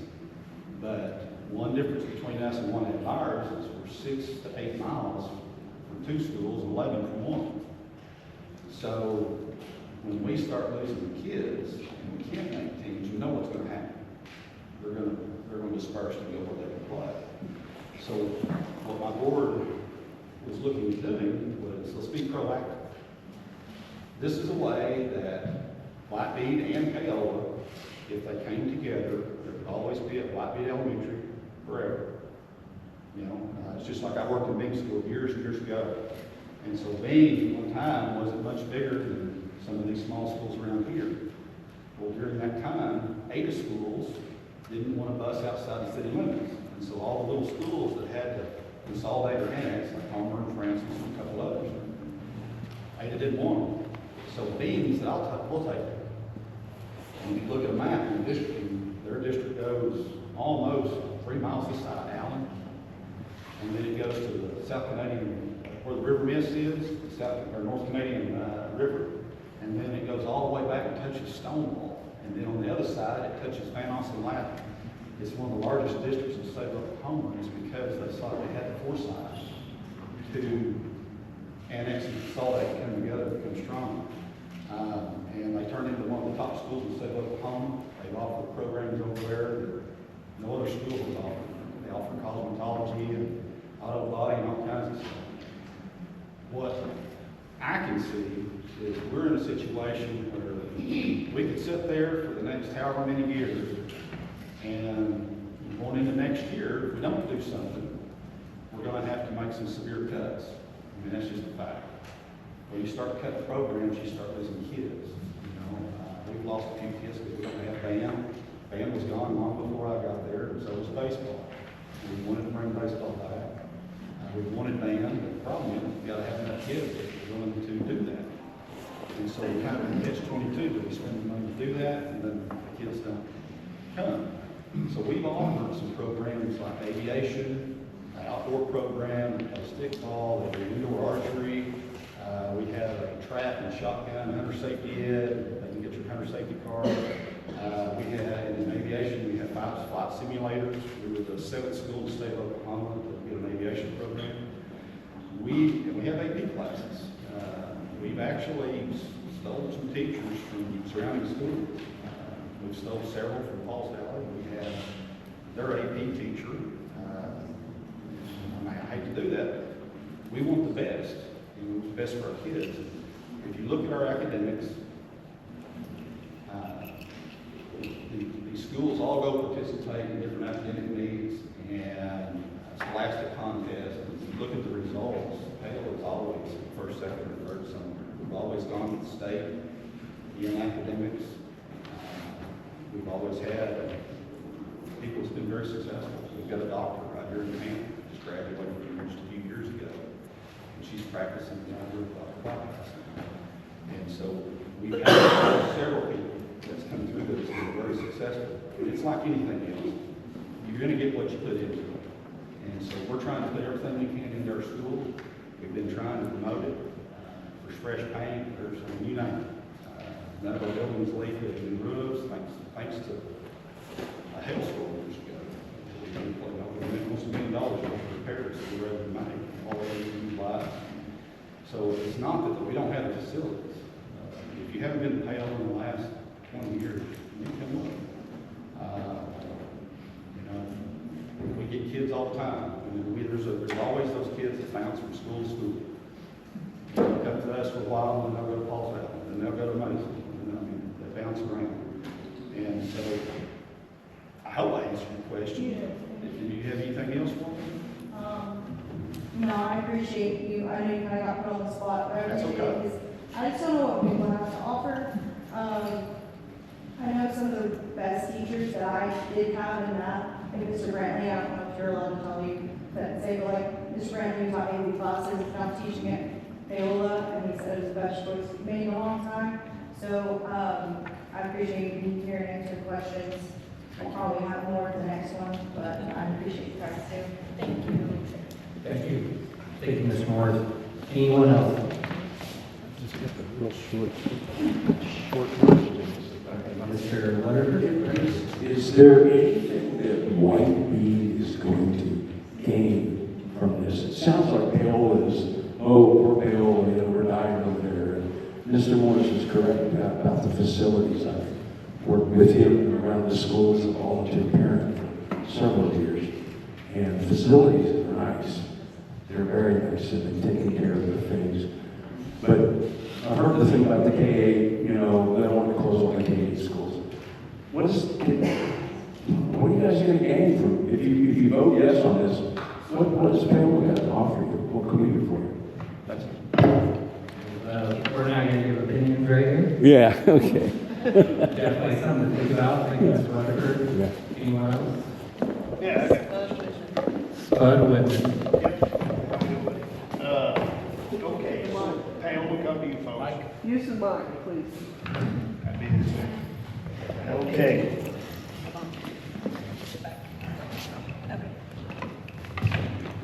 But one difference between us and one-et buyers is we're 6 to 8 miles from 2 schools and 11 from 1. So when we start losing kids and we can't make teams, we know what's going to happen. They're going to disperse to go where they can play. So what my board was looking at doing was, let's be proactive. This is a way that Whitebead and Paola, if they came together, there would always be a Whitebead Elementary forever. You know, it's just like I worked in Bing School years and years ago. And so Bing, at one time, wasn't much bigger than some of these small schools around here. Well, during that time, Ada schools didn't want to bus outside the city limits. And so all the little schools that had to consolidate or annex, like Homer and Francis and a couple others, Ada didn't want them. So Bing said, we'll take it. And if you look at a map in the district, their district goes almost 3 miles this side of Allen. And then it goes to the South Canadian, where the River Mist is, the North Canadian River. And then it goes all the way back and touches Stonewall. And then on the other side, it touches Van Austin Latin. It's one of the largest districts in the state of Oklahoma, and it's because they saw they had the foresight to annex and consolidate and come together and become strong. And they turned into one of the top schools in the state of Oklahoma. They've offered programs over there that no other school has offered. They offer cosmetology and auto body and all kinds of stuff. What I can see is we're in a situation where we could sit there for the next however many years, and going into next year, if we don't do something, we're going to have to make some severe cuts. I mean, that's just a fact. When you start cutting programs, you start losing kids. You know, we've lost a few kids because we don't have band. Band was gone long before I got there, and so was baseball. We wanted to bring baseball back. We wanted band, but the problem is you got to have enough kids that are willing to do that. And so we kind of catch-22, do we spend the money to do that, and then the kids don't come. So we've offered some programs like aviation, an outdoor program, stickball, indoor archery. We have a trap and shotgun, hunter safety ed. They can get your hunter safety card. We had in aviation, we have 5 flight simulators. We were the 7th school in the state of Oklahoma to get an aviation program. We have AP classes. We've actually stole some teachers from surrounding schools. We've stole several from Pauls Valley. We have their AP teacher. I hate to do that, but we want the best. We want the best for our kids. If you look at our academics, the schools all go participate in different academic needs and scholastic contests. If you look at the results, Paoli is always first, second, or third somewhere. We've always gone to the state in academics. We've always had people that's been very successful. We've got a doctor right here in town, just graduated from just a few years ago. And she's practicing under Dr. Whitebead. And so we've had several people that's come through this that are very successful. And it's like anything else. You're going to get what you put into it. And so we're trying to put everything we can into our school. We've been trying to promote it. There's fresh paint, there's, I mean, you name it. None of our buildings leak, there's new roofs, thanks to a hailstorm years ago. We spent almost $1 million for repairs that we were able to make, all LED lights. So it's not that we don't have the facilities. If you haven't been to Paoli in the last 20 years, you can come look. You know, we get kids all the time. I mean, there's always those kids that bounce from school to school. They'll come to us for a while, and then they'll go to Pauls Valley, and then they'll go to Mason. I mean, they bounce around. And so I hope I answered your question. Do you have anything else for me? No, I appreciate you, I know you kind of got put on the spot, but I That's appreciate okay. it, 'cause I just don't know what people have to offer. I know some of the best teachers that I did have in that, I think Mr. Brantley, I don't know if you're allowed to tell you, but say, but like, Mr. Brantley taught AP classes, now teaching at Paola, and he said it was the best choice he made in a long time. So, I appreciate you being here and answering questions. I'll probably have more at the next one, but I appreciate you guys too. Thank you. Thank you. Thank you, Mr. Morris. Anyone else? Real short Mr. Leonard? Is there anything that Whitebead is going to gain from this? It sounds like Paola is, oh, poor Paola, we're dying over there. And Mr. Morris is correct about the facilities. I've worked with him around the school as a volunteer parent for several years. And the facilities are nice. They're very nice and they're taking care of their things. But I heard the thing about the K-8, they don't want to close all the K-8 schools. What are you guys going to gain from, if you vote yes on this, what does Paola got to offer you? What can we do for you? That's it. We're not going to give opinions right here. Yeah, okay. Definitely something to think about. Thank you, Mr. Rutherford. Yeah. Anyone else? Yeah. Spud Whitman. Okay, so Paola, come to you folks. Use the mic, please. Okay.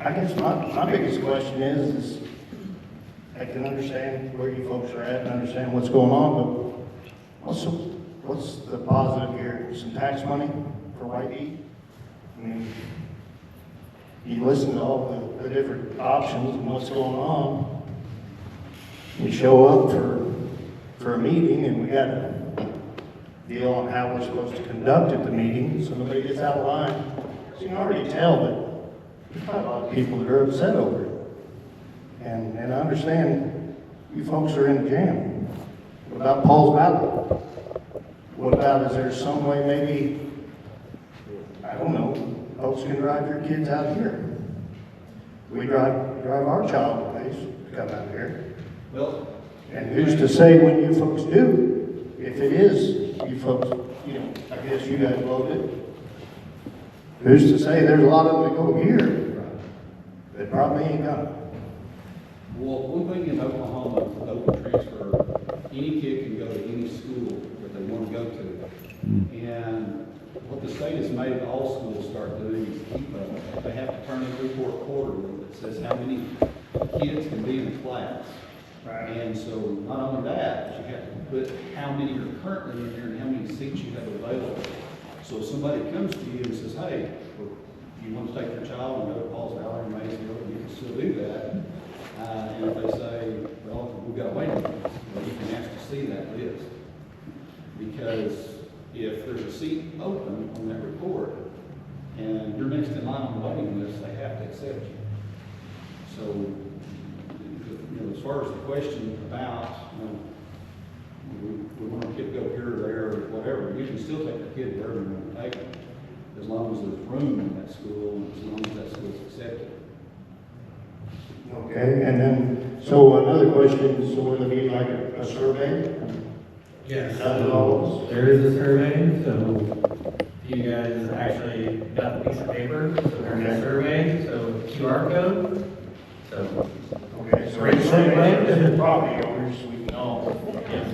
I guess my biggest question is I can understand where you folks are at and understand what's going on, but what's the positive here? Some tax money for Whitebead? I mean, you listen to all the different options and what's going on. We show up for a meeting and we got a deal on how we're supposed to conduct at the meeting, so nobody gets out of line. So you can already tell that there's quite a lot of people that are upset over it. And I understand you folks are in a jam. What about Paul's Valley? What about, is there some way maybe, I don't know, folks can drive your kids out here? We drive our child place to come out here. Well, And who's to say when you folks do, if it is you folks, I guess you guys voted. Who's to say there's a lot of them that go here that probably ain't coming? well, one thing in Oklahoma, with open transfer, any kid can go to any school that they want to go to. And what the state has made all schools start doing is they have to turn in a report quarterly that says how many kids can be in a class. And so not only that, but you have to put how many are currently in there and how many seats you have available. So if somebody comes to you and says, hey, you want to take your child and go to Paul's Valley or Maysville, you can still do that. And if they say, well, we've got a waiting list, well, you can ask to see that list. Because if there's a seat open on that report and you're next in line on the waiting list, they have to accept you. So, as far as the question about, we want a kid to go here or there or whatever, you can still take the kid wherever you want to take them, as long as there's room in that school and as long as that school's accepted. Okay, and then, so another question, so will there be like a survey? Yes. So there is a survey, so you guys actually got the piece of paper, so there's a survey, so QR code, so. Okay, so Right, it's survey right. the property owners, we know. Yes.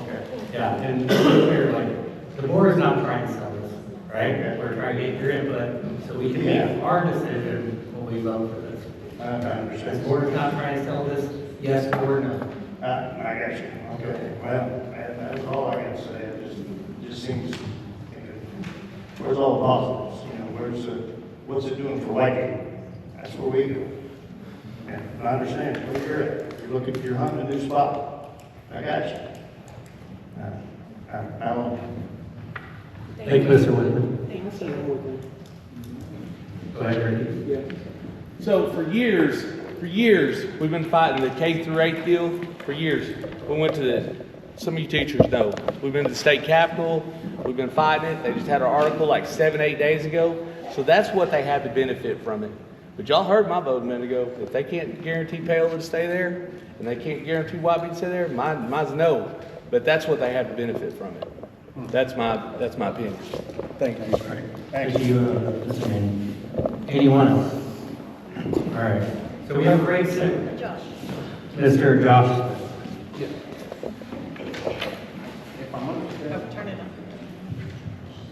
Okay. Yeah, and to be clear, like, the board is not trying to sell this, right? Okay. We're trying to get your input, so we can make our decision when we vote for this. I understand. This board is not trying to sell this, yes or no. I got you. Okay, well, that's all I got to say. It just seems, where's all the positives? What's it doing for Whitebead? That's where we go. And I understand where you're at. You're hunting a new spot. I got you. I don't. Thank you, Mr. Whitman. Go ahead, Ricky. Yeah. So for years, we've been fighting the K through 8 deal for years. We went to some of you teachers know, we've been to the state capitol, we've been fighting it. They just had an article like 7-8 days ago. So that's what they have to benefit from it. But y'all heard my vote a minute ago. If they can't guarantee Paoli to stay there, and they can't guarantee Whitebead to stay there, mine's no. But that's what they have to benefit from it. That's my opinion. Thank you. Thank you, Mr. Manning. Anyone else? All right, so we have a great set. Mr. Josh.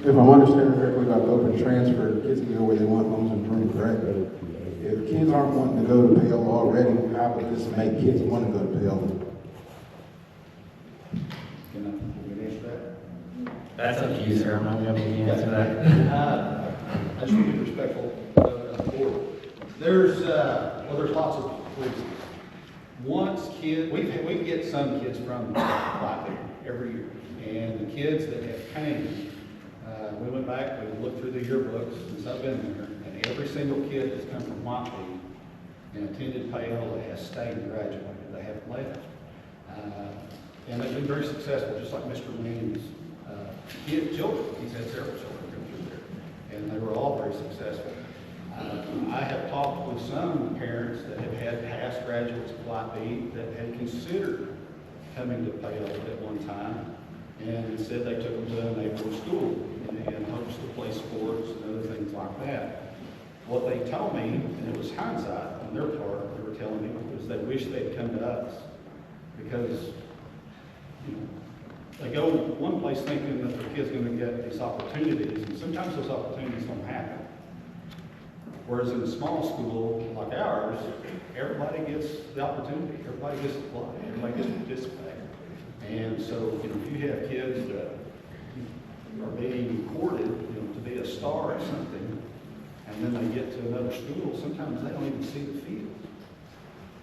If I'm understanding correctly about the open transfer, kids can go where they want, homes improved, correct? If kids aren't wanting to go to Paoli already, how would this make kids want to go to Paoli? Can we answer that? That's up to you, sir. I'm not going to be able to answer that. I just want to be respectful of the board. There's lots of reasons. Once we get some kids from Whitebead every year, and the kids that have came, we went back, we looked through the yearbooks since I've been there, and every single kid that's come from Whitebead and attended Paoli has stayed and graduated. They haven't left. And they've been very successful, just like Mr. Manning's children. He's had several children come through there, and they were all very successful. I have talked with some parents that have had past graduates of Whitebead that had considered coming to Paoli at one time, and said they took them to a neighboring school in hopes to play sports and other things like that. What they told me, and it was hindsight on their part, they were telling me, was they wish they'd come to us. Because, you know, they go one place thinking that their kid's going to get these opportunities, and sometimes those opportunities don't happen. Whereas in a small school like ours, everybody gets the opportunity, everybody gets to play, everybody gets to participate. And so, you know, if you have kids that are being courted, you know, to be a star or something, and then they get to another school, sometimes they don't even see the field.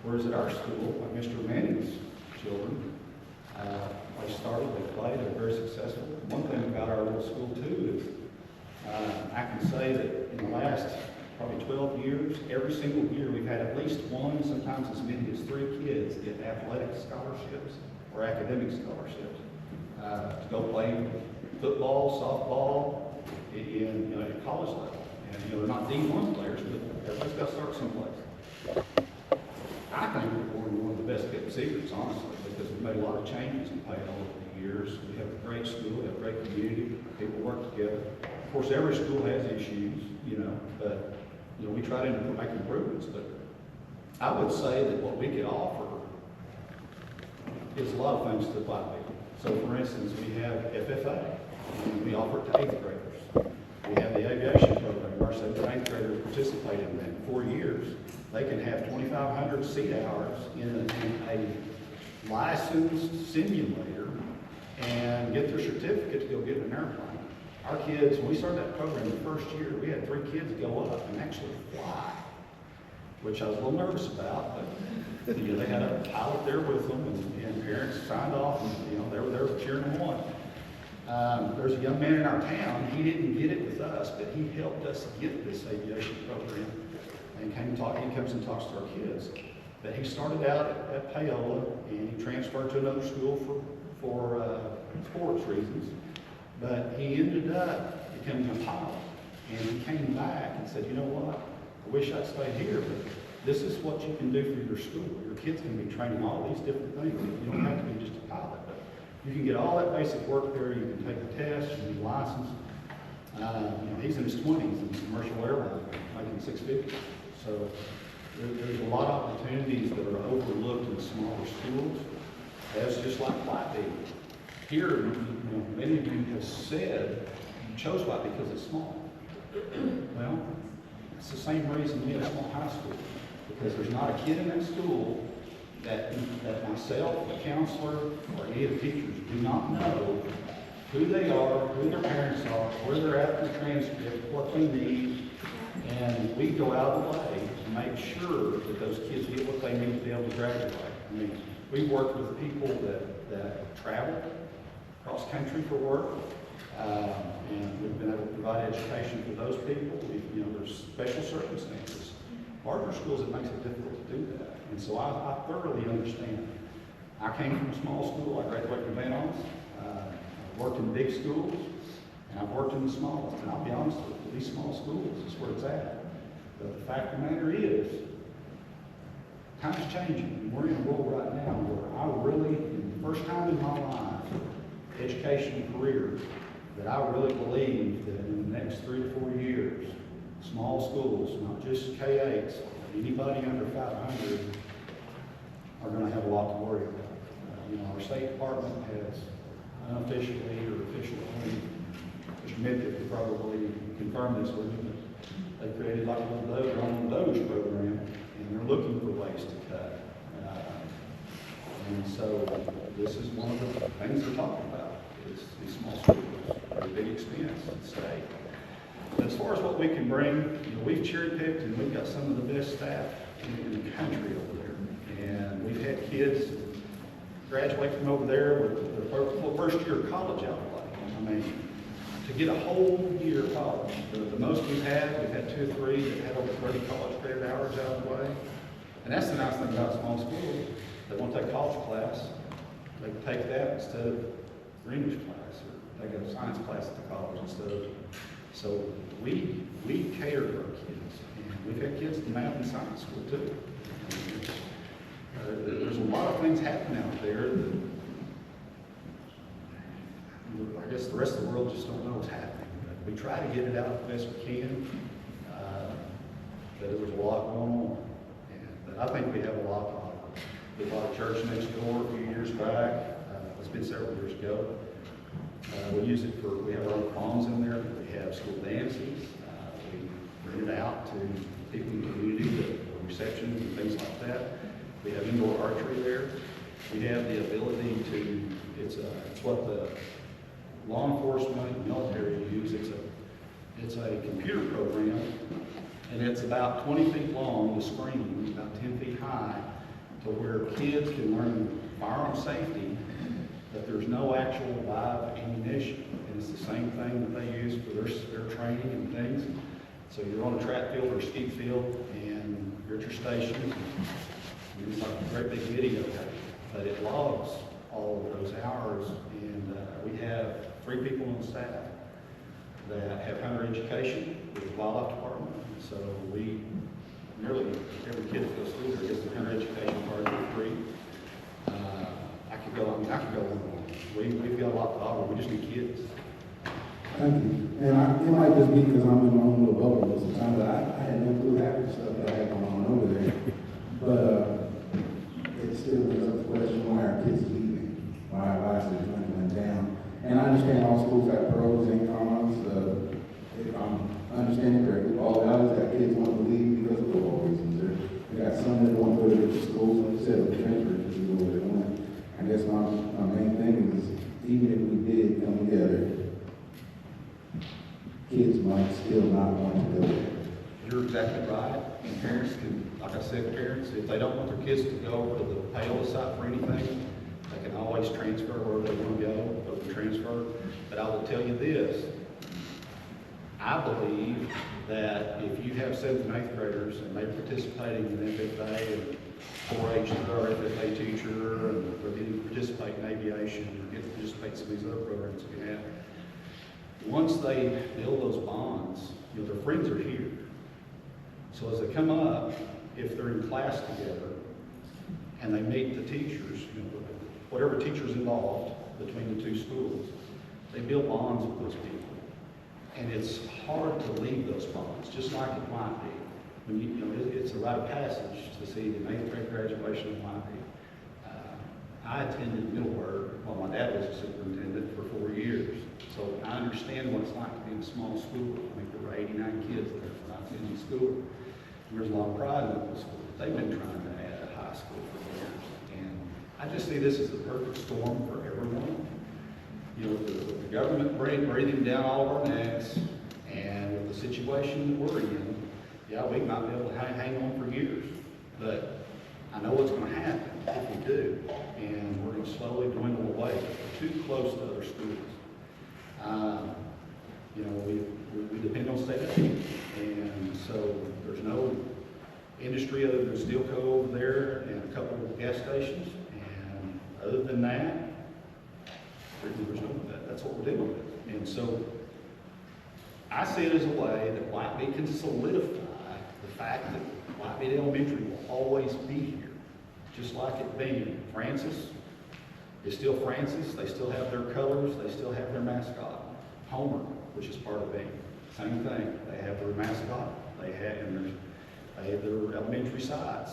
Whereas at our school, like Mr. Manning's children, they started, they played, they're very successful. One thing about our little school too is, I can say that in the last probably 12 years, every single year we've had at least one, sometimes as many as 3 kids get athletic scholarships or academic scholarships to go play football, softball, in, you know, at college level. And, you know, they're not D1 players, but everybody's got to start someplace. I think we're one of the best kept secrets, honestly, because we've made a lot of changes in Paoli over the years. We have a great school, we have a great community, people work together. Of course, every school has issues, you know, but, you know, we try to make improvements. But I would say that what we could offer is a lot of things to Whitebead. So, for instance, we have FFA, and we offer it to 8th graders. We have the aviation program. Our 7th and 8th graders participate in that. In 4 years, they can have 2,500 seat hours in a licensed simulator and get their certificate to go get an airplane. Our kids, when we started that program the first year, we had 3 kids go up and actually fly, which I was a little nervous about, but you know, they had a pilot there with them, and parents signed off, and you know, they were there cheering them on. There's a young man in our town, he didn't get it with us, but he helped us get this aviation program, and he comes and talks to our kids. But he started out at Paoli, and he transferred to another school for sports reasons. But he ended up becoming a pilot, and he came back and said, you know what, I wish I'd stayed here, but this is what you can do for your school. Your kids can be training all these different things. You don't have to be just a pilot, but you can get all that basic work there. You can take the test, you can be licensed. You know, he's in his 20s in commercial airline, making 6 figures. So there's a lot of opportunities that are overlooked in smaller schools. That's just like Whitebead. Here, you know, many of you have said you chose Whitebead because it's small. Well, it's the same reason we have a small high school, because there's not a kid in that school that myself, the counselor, or any of the teachers do not know who they are, who their parents are, where they're at in the transcript, what they need, and we go out of the way to make sure that those kids get what they need to be able to graduate. I mean, we've worked with people that travel cross country for work, and we've been able to provide education for those people. You know, there's special circumstances. Larger schools, it makes it difficult to do that. And so I thoroughly understand. I came from a small school. I graduated from Van Nuys. I've worked in big schools, and I've worked in the smallest. And I'll be honest with you, these small schools is where it's at. But the fact of the matter is, time's changing, and we're in a world right now where I really, for the first time in my life, education and career, that I really believe that in the next 3 to 4 years, small schools, not just K-8s, anybody under 500 are going to have a lot to worry about. Our State Department has unofficially or officially, Mr. Mick could probably confirm this with me, but they created like a little Doge program, and they're looking for ways to cut. And so this is one of the things they're talking about, is these small schools are a big expense to the state. But as far as what we can bring, we've cherry picked and we've got some of the best staff in the country over there. And we've had kids graduate from over there with their first year of college out of the way. I mean, to get a whole year of college, the most we've had 2 or 3 that had over 30 college credit hours out of the way. And that's the nice thing about small schools. They want to take a college class, they can take that instead of their English class, or take a science class at the college instead of. So we care for our kids, and we've had kids in math and science school too. There's a lot of things happening out there that I guess the rest of the world just don't know what's happening. But we try to get it out the best we can. But there's a lot going on, but I think we have a lot to offer. We bought a church next door a few years back. It's been several years ago. We use it for, we have our own proms in there. We have school dances. We rent it out to people in the community, the receptions and things like that. We have indoor archery there. We have the ability to, it's what the law enforcement and military use. It's a computer program, and it's about 20 feet long, the screen, about 10 feet high, to where kids can learn firearm safety, but there's no actual live ammunition. And it's the same thing that they use for their training and things. So you're on a track field or a ski field, and you're at your station. It's like a great big video tape, but it logs all of those hours, and we have 3 people on staff that have hunter education with the wildlife department. So we, nearly every kid that goes through there gets the hunter education part for free. I could go on. We've got a lot to offer, we just need kids. Thank you. And it might just be because I'm in my own little bubble most of the time, but I had no clue half the stuff that I had going on over there. But it still brings up the question, why are kids leaving? Why is the money went down? And I understand all schools have pros and cons. If I'm understanding correctly, all values that kids want to leave because of football reasons. We got some that want to go to schools, like you said, with transfer to do what they want. I guess my main thing is, even if we did come together, kids might still not want to go there. You're exactly right. And parents can, like I said, parents, if they don't want their kids to go to the Paoli site for anything, they can always transfer wherever they want to go to transfer. But I will tell you this, I believe that if you have 7th and 8th graders and they're participating in FFA and 4-H or FFA teacher, and they're getting to participate in aviation, or get to participate in some of these other programs that we have, once they build those bonds, their friends are here. So as they come up, if they're in class together and they meet the teachers, whatever teacher's involved between the 2 schools, they build bonds with those people. And it's hard to leave those bonds, just like it might be. When it's a rite of passage to see the 8th grade graduation of might be. I attended Middleburg while my dad was a superintendent for 4 years. So I understand what it's like to be in a small school. I think there were 89 kids there when I attended school. There's a lot of pride in the school. They've been trying to add a high school for years. And I just see this as the perfect storm for everyone. With the government breathing down all of our necks, and with the situation that we're in, yeah, we might be able to hang on for years. But I know what's going to happen if we do, and we're going to slowly dwindle away. We're too close to other schools. We depend on state aid, and so there's no industry other than Steel Co. over there and a couple of gas stations, and other than that, there's no, that's what we're dealing with. And so I see it as a way that Whitebead can solidify the fact that Whitebead Elementary will always be here, just like it being Francis. It's still Francis, they still have their colors, they still have their mascot. Homer, which is part of Bing, same thing, they have their mascot, they have their elementary sites.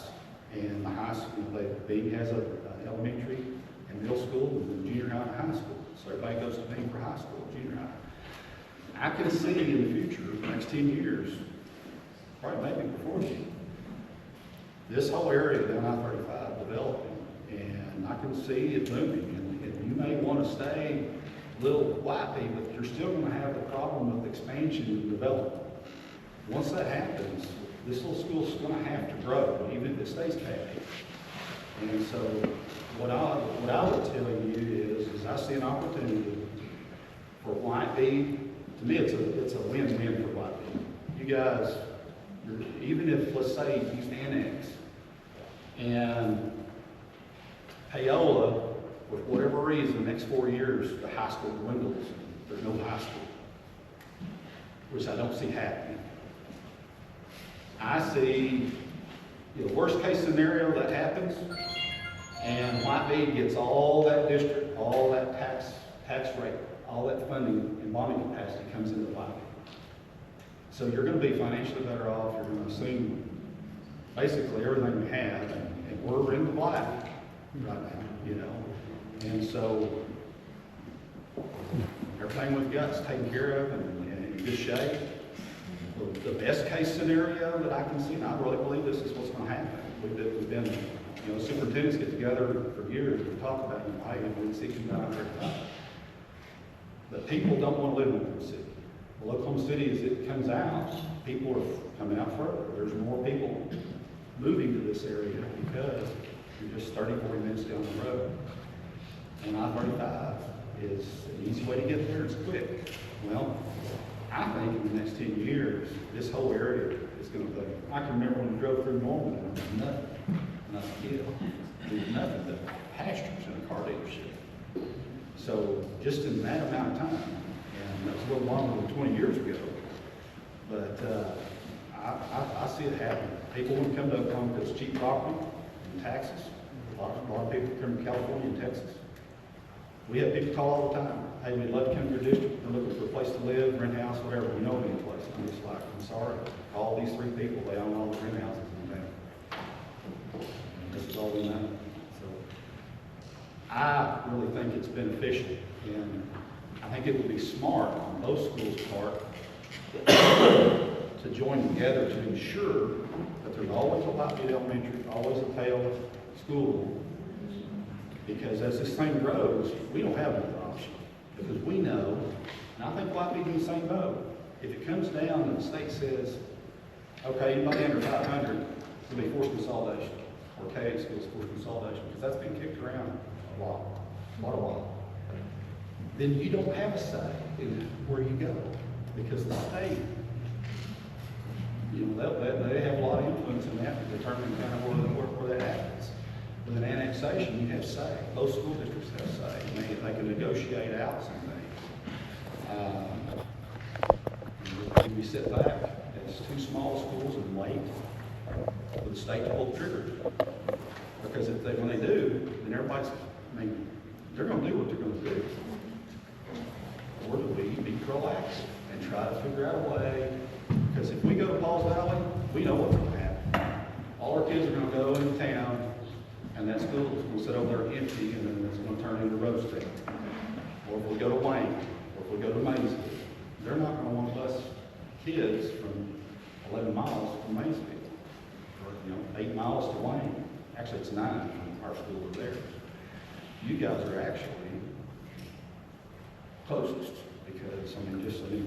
And the high school, Bing has a elementary and middle school, and junior high and high school. So everybody goes to Bing for high school, junior high. I can see in the future, the next 10 years, probably maybe before then, this whole area down I-35 developing, and I can see it moving. And you may want to stay a little Whitebead, but you're still going to have the problem with expansion and development. Once that happens, this little school's going to have to grow, even if it stays Catholic. And so what I would tell you is I see an opportunity for Whitebead. To me, it's a win-win for Whitebead. You guys, even if, let's say, East Annex and Paola, for whatever reason, the next 4 years, the high school dwindles. There's no high school, which I don't see happening. I see the worst case scenario that happens, and Whitebead gets all that district, all that tax rate, all that funding and bonding capacity comes into Whitebead. So you're going to be financially better off. You're going to see basically everything we have, and we're in the black right now, you know. And so everything we've got is taken care of and in good shape. The best case scenario that I can see, and I really believe this is what's going to happen. We've been, you know, superintendents get together for years and talk about, you know, hey, we need 69 there. But people don't want to live in Oklahoma City. Well, Oklahoma City, as it comes out, people are coming out further. There's more people moving to this area because you're just 30, 40 minutes down the road. And I-35 is an easy way to get there. It's quick. Well, I think in the next 10 years, this whole area is going to be. I can remember when we drove through Norman, and there was nothing. When I was a kid, there was nothing but pastures and a car dealership. So just in that amount of time, and that was a little longer than 20 years ago, but I see it happening. People want to come to Oklahoma because it's cheap property and taxes. A lot of people come to California and Texas. We have people call all the time. Hey, we'd love to come to your district. We're looking for a place to live, rent a house, whatever. We know any place. I'm just like, I'm sorry. Call these 3 people. They own all the rent houses in town. This is all we know. So I really think it's beneficial, and I think it would be smart on both schools' part to join together to ensure that there's always a Whitebead Elementary, always a Paola school. Because as this thing grows, we don't have another option. Because we know, and I think Whitebead in the same boat, if it comes down and the state says, okay, anybody under 500 will be forced consolidation, or KA schools forced consolidation, because that's been kicked around a lot. Then you don't have a say in where you go. Because the state, you know, they have a lot of influence in that to determine kind of where that happens. With an annexation, you have say. Both school districts have say. And they can negotiate out some things. We sit back as 2 small schools and wait for the state to pull the trigger. Because when they do, then everybody's, they're going to do what they're going to do. Or do we be proactive and try to figure out a way? Because if we go to Pauls Valley, we know what's going to happen. All our kids are going to go into town, and that school will sit over there empty, and then it's going to turn into Rosedale. Or if we go to Wayne, or if we go to Maysville, they're not going to want to bus kids from 11 miles from Maysville, or 8 miles to Wayne. Actually, it's 9 from our school to theirs. You guys are actually closest because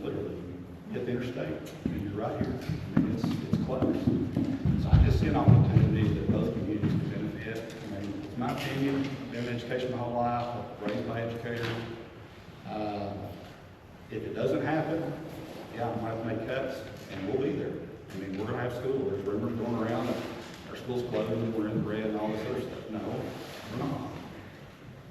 literally, you hit the interstate, and you're right here. It's close. So I just see an opportunity that both communities can benefit. In my opinion, I've been in education my whole life, I've raised my educator. If it doesn't happen, yeah, I might have to make cuts, and we'll be there. We're going to have school. There's rumors going around that our school's closed and we're in the red and all this other stuff. No, we're not.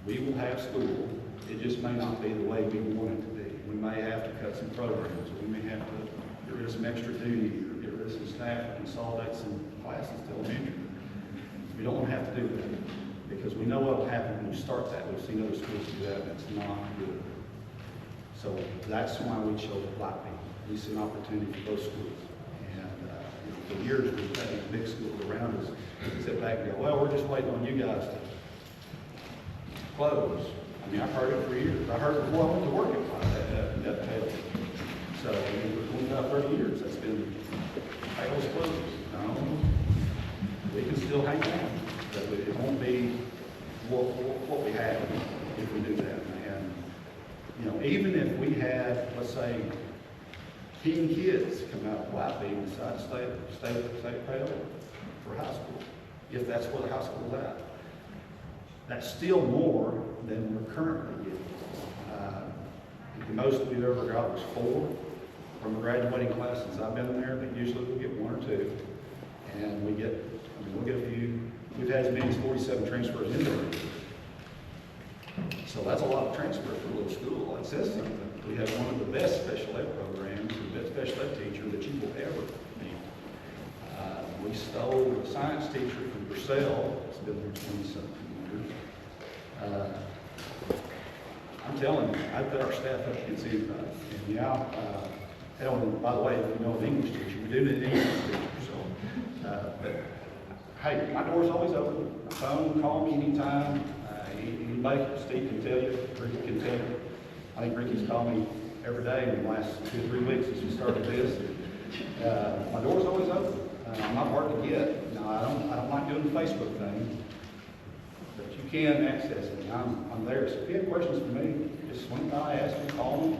We will have school. It just may not be the way we want it to be. We may have to cut some programs, or we may have to get rid of some extra duty, or get rid some staff to consolidate some classes to elementary. We don't want to have to do that, because we know what will happen when you start that. We've seen other schools do that, and it's not good. So that's why we chose Whitebead. We see an opportunity for both schools. And for years, we've had these big schools around us sit back and go, well, we're just waiting on you guys to close. I mean, I've heard it for years. I heard it before I went to work at Paoli. So, for 30 years, that's been Paoli's closed. No, we can still hang on, but it won't be what we have if we do that. And, even if we had, let's say, 10 kids come out of Whitebead and decide to stay at Paoli for high school, if that's where the high school is at, that's still more than we're currently getting. The most we've ever got was 4 from a graduating class since I've been there, but usually we'll get 1 or 2. And we'll get a few, we've had as many as 47 transfers in there. So that's a lot of transfers for a little school. It says something. We have one of the best special ed programs, the best special ed teacher that you will ever meet. We stole a science teacher from Purcell. It's been there 20-something years. I'm telling you, I put our staff up against anybody. And hell, by the way, if you know an English teacher, we do need an English teacher. So, but hey, my door's always open. Phone, call me anytime. Anybody, Steve can tell you, Ricky can tell you. I think Ricky's called me every day in the last 2 or 3 weeks since we started this. My door's always open. I'm not hard to get. No, I don't like doing the Facebook thing. But you can access me. I'm there. So if you have questions for me, just swing by, ask me, call me.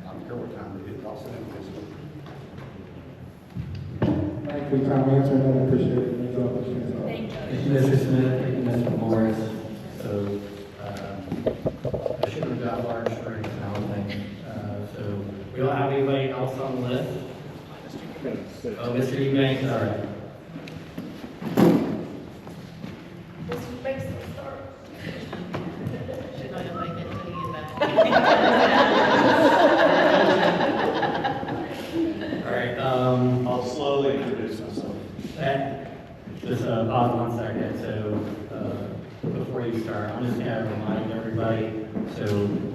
I don't care what time it is. I'll sit in this week. Thank you for your time answering that. I appreciate it. Thank you, Mr. Smith. Thank you, Mr. Morris. So, I should have got large strings, I don't think. So, we don't have anybody else on the list? Oh, Mr. Eubanks, all right. Mr. Eubanks, start. Should I invite anybody in back? All right, I'll slowly introduce myself. Just pause 1 second. So, before you start, I'm just gonna remind everybody, so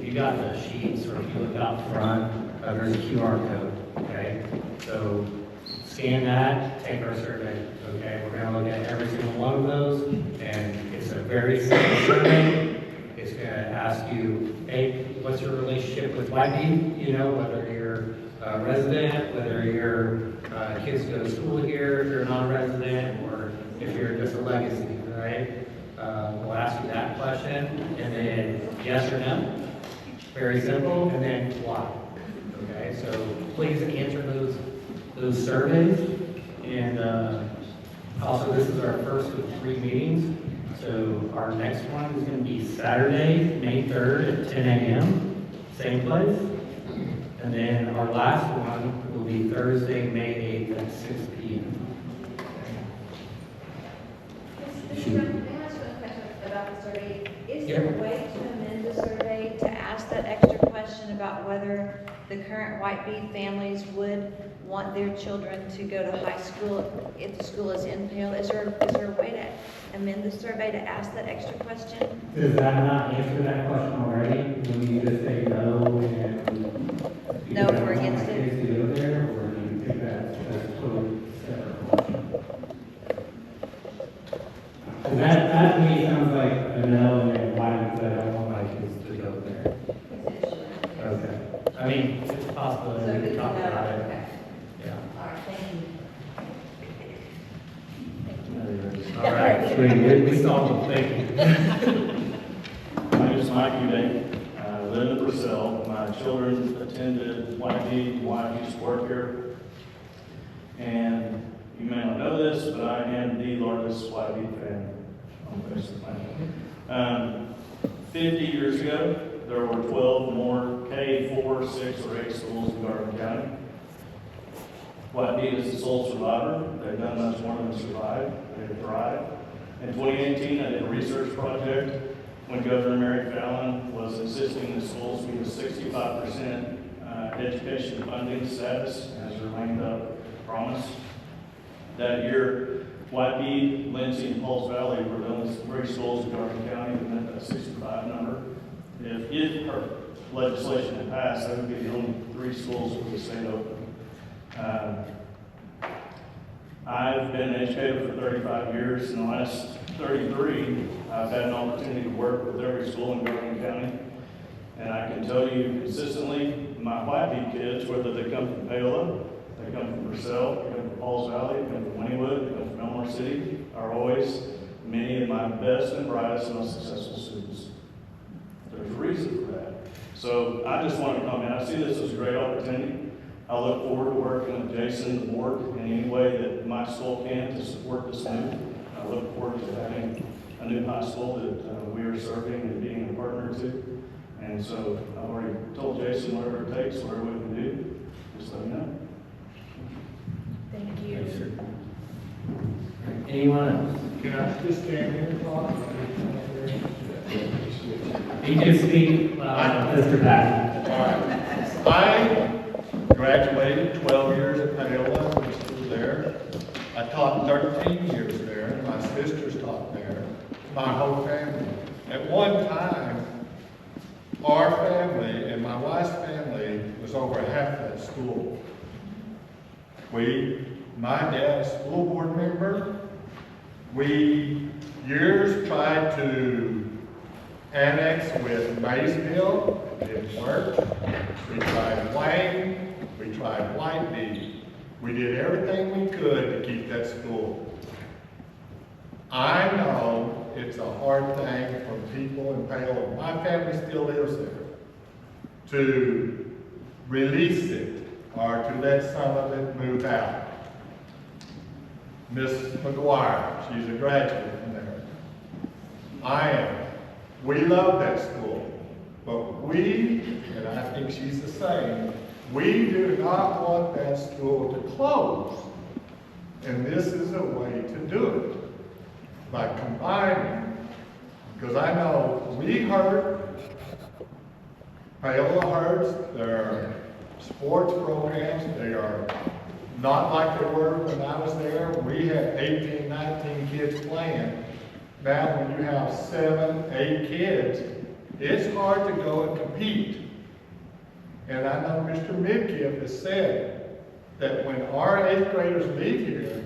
you got the sheets, or if you look out front, there's a QR code, okay? So scan that, take our survey, okay? We're gonna look at every single one of those, and it's a very simple survey. It's gonna ask you, hey, what's your relationship with Whitebead? Whether you're a resident, whether your kids go to school here, if you're not a resident, or if you're just a legacy, right? We'll ask you that question, and then yes or no. Very simple, and then why. Okay, so please answer those surveys. And also, this is our first of 3 meetings. So our next one is going to be Saturday, May 3rd at 10 a.m., same place. And then our last one will be Thursday, May 8th at 6 p.m. About the survey, is Yeah. there a way to amend the survey to ask that extra question about whether the current Whitebead families would want their children to go to high school if the school is in Paoli? Is there a way to amend the survey to ask that extra question? Does that not answer that question already? When you just say no and you No, don't we're want against my it. kids to go there, or do you think that's a totally separate question? That to me sounds like a no, and why, because I don't want my kids to go there. Okay. I mean, it's possible So that we we can talk can, about it. okay. Yeah. All right, thank you. All right, sweet. We solved it. Thank you. My name is Mike Eubank. I live in Purcell. My children attended Whitebead. Wife used to work here. And you may not know this, but I am the largest Whitebead fan on the face of the planet. 50 years ago, there were 12 more K, 4, 6, or 8 schools in Garden County. Whitebead is the sole survivor. They've done much more than survive. They've thrived. In 2018, I did a research project when Governor Mary Fallon was insisting the schools be a 65% education funding status as her lame duck promise. That year, Whitebead, Lindsay, and Pauls Valley were the only 3 schools in Garden County that met that 65 number. If our legislation had passed, that would be the only 3 schools that would stay open. I've been an educator for 35 years. In the last 33, I've had an opportunity to work with every school in Garden County. And I can tell you consistently, my Whitebead kids, whether they come from Paola, they come from Purcell, they come from Pauls Valley, they come from Wynnewood, they come from Elmore City, are always many of my best and brightest and most successful students. There's a reason for that. So I just want to comment. I see this as a great opportunity. I look forward to working with Jason and the board in any way that my school can to support this move. I look forward to having a new high school that we are serving and being a partner to. And so I've already told Jason whatever it takes, whatever we can do, just let me know. Thank you. Anyone else? Can I just stand here and talk? You can speak, Mr. Patton. All right. I graduated 12 years at Paola, went to school there. I taught 13 years there. My sisters taught there. My whole family. At one time, our family and my wife's family was over half that school. My dad, a school board member, we years tried to annex with Maysville, it didn't work. We tried Wayne, we tried Whitebead. We did everything we could to keep that school. I know it's a hard thing for people in Paola. My family still lives there. To release it or to let some of it move out. Miss McGuire, she's a graduate from there. I am. We love that school, but we, and I think she's the same, we do not want that school to close. And this is a way to do it, by combining, because I know we hurt, Paola hurts, their sports programs, they are not like they were when I was there. We had 18, 19 kids playing. Now when you have 7, 8 kids, it's hard to go and compete. And I know Mr. Midkiff has said that when our 8th graders leave here,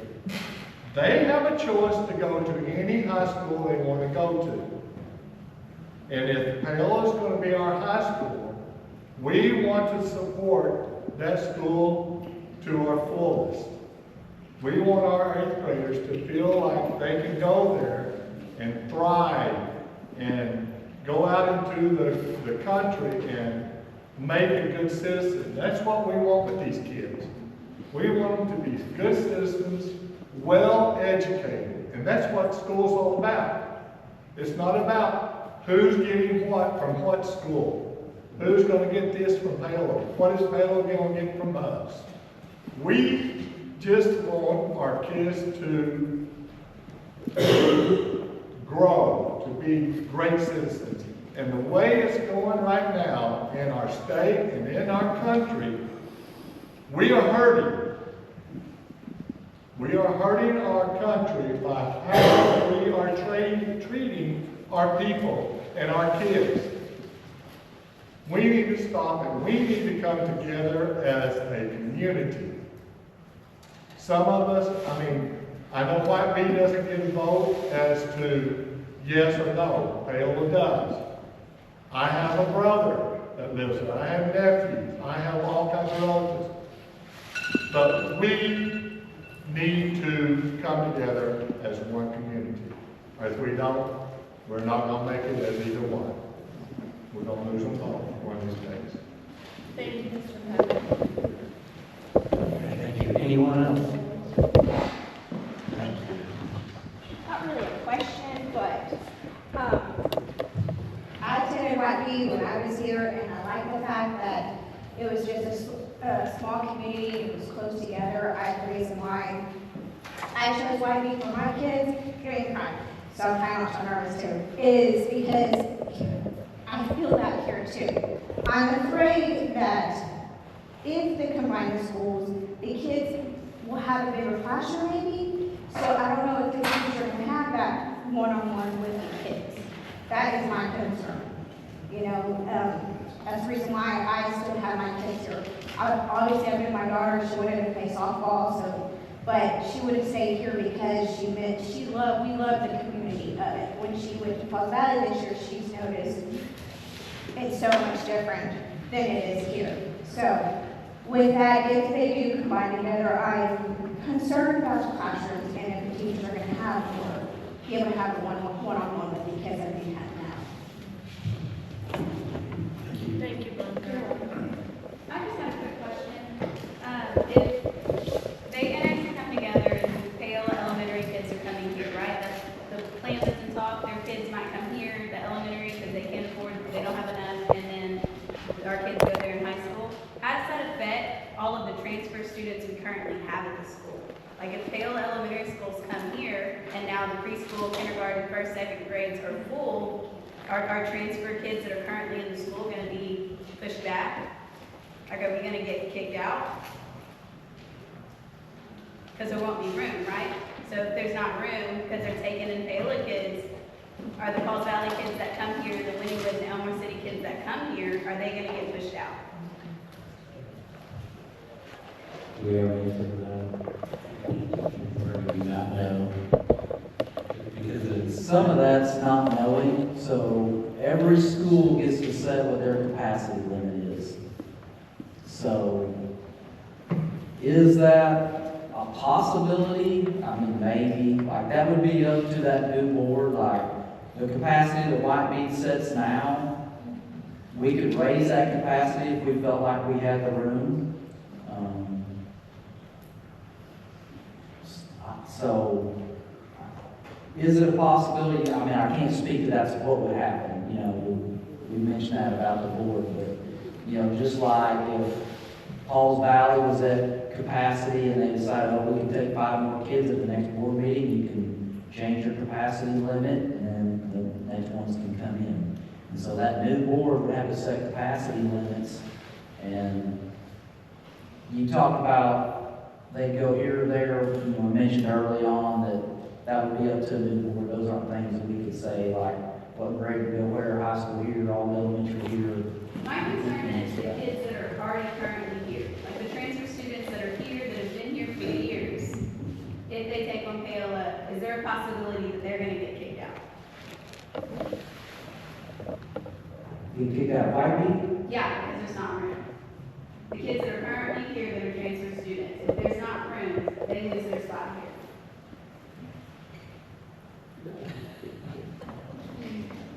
they have a choice to go to any high school they want to go to. And if Paola is going to be our high school, we want to support that school to our fullest. We want our 8th graders to feel like they can go there and thrive and go out into the country and make a good citizen. That's what we want with these kids. We want them to be good citizens, well educated. And that's what school's all about. It's not about who's getting what from what school. Who's going to get this from Paola? What is Paola going to get from us? We just want our kids to grow, to be great citizens. And the way it's going right now in our state and in our country, we are hurting. We are hurting our country by how we are treating our people and our kids. We need to stop it. We need to come together as a community. Some of us, I know Whitebead doesn't get a vote as to yes or no. Paola does. I have a brother that lives there. I have nephews. I have all kinds of relatives. But we need to come together as one community. If we don't, we're not going to make it as either one. We're going to lose them all one of these days. Thank you, Mr. Patton. Thank you. Anyone else? Not really a question, but I attended Whitebead when I was here, and I like the fact that it was just a small community, it was close together. The reason why I chose Whitebead for my kids, you're in crime, so I'm kind of nervous too, is because I feel that here too. I'm afraid that if they combine the schools, the kids will have a bigger classroom maybe, So I don't know if the teachers are gonna have that one-on-one with the kids. That is my concern. You know, that's the reason why I still have my kids here. Obviously, I knew my daughter, she wanted to play softball, so, but she would have stayed here because we love the community of it. When she went to Falls Valley this year, she's noticed it's so much different than it is here. So, with that, if they do combine together, I'm concerned about the classrooms and if the teachers are gonna be able to have one-on-one with the kids that they have now. Thank you, I just had a quick question. If they annex and come together and Paola Elementary kids are coming here, right? That's the plan that's in talk. Their kids might come here, the elementary, because they can't afford, they don't have enough, and then our kids go there in high school. How does that affect all of the transfer students we currently have at the school? Like if Paola Elementary schools come here and now the preschool, kindergarten, first, second grades are full, are transfer kids that are currently in the school going to be pushed back? Like, are we going to get kicked out? Because there won't be room, right? So if there's not room because they're taking in Paola kids, are the Falls Valley kids that come here, the Wynnewood and Elmore City kids that come here, are they going to get pushed out? Do we have an answer for that? Or do we not know? Because some of that's not knowing, so every school gets to set what their capacity limit is. So, is that a possibility? I mean, maybe, like that would be up to that new board, like the capacity that Whitebead sets now, we could raise that capacity if we felt like we had the room. So, is it a possibility? I mean, I can't speak to that's what would happen. You know, we mentioned that about the board, but, you know, just like if Pauls Valley was at capacity and they decided, oh, we can take 5 more kids at the next board meeting, you can change your capacity limit and then the next ones can come in. And so that new board would have to set capacity limits. And you talk about they go here or there, you know, we mentioned early on that would be up to the new board. Those aren't things that we could say, like, what grade to go where, high school here, all elementary here. My concern is the kids that are already currently here, like the transfer students that are here, that have been here for years. If they take on Paola, is there a possibility that they're gonna get kicked out? You kick out Whitebead? Yeah, because there's not room. The kids that are currently here that are transfer students, if there's not room, they lose their spot here.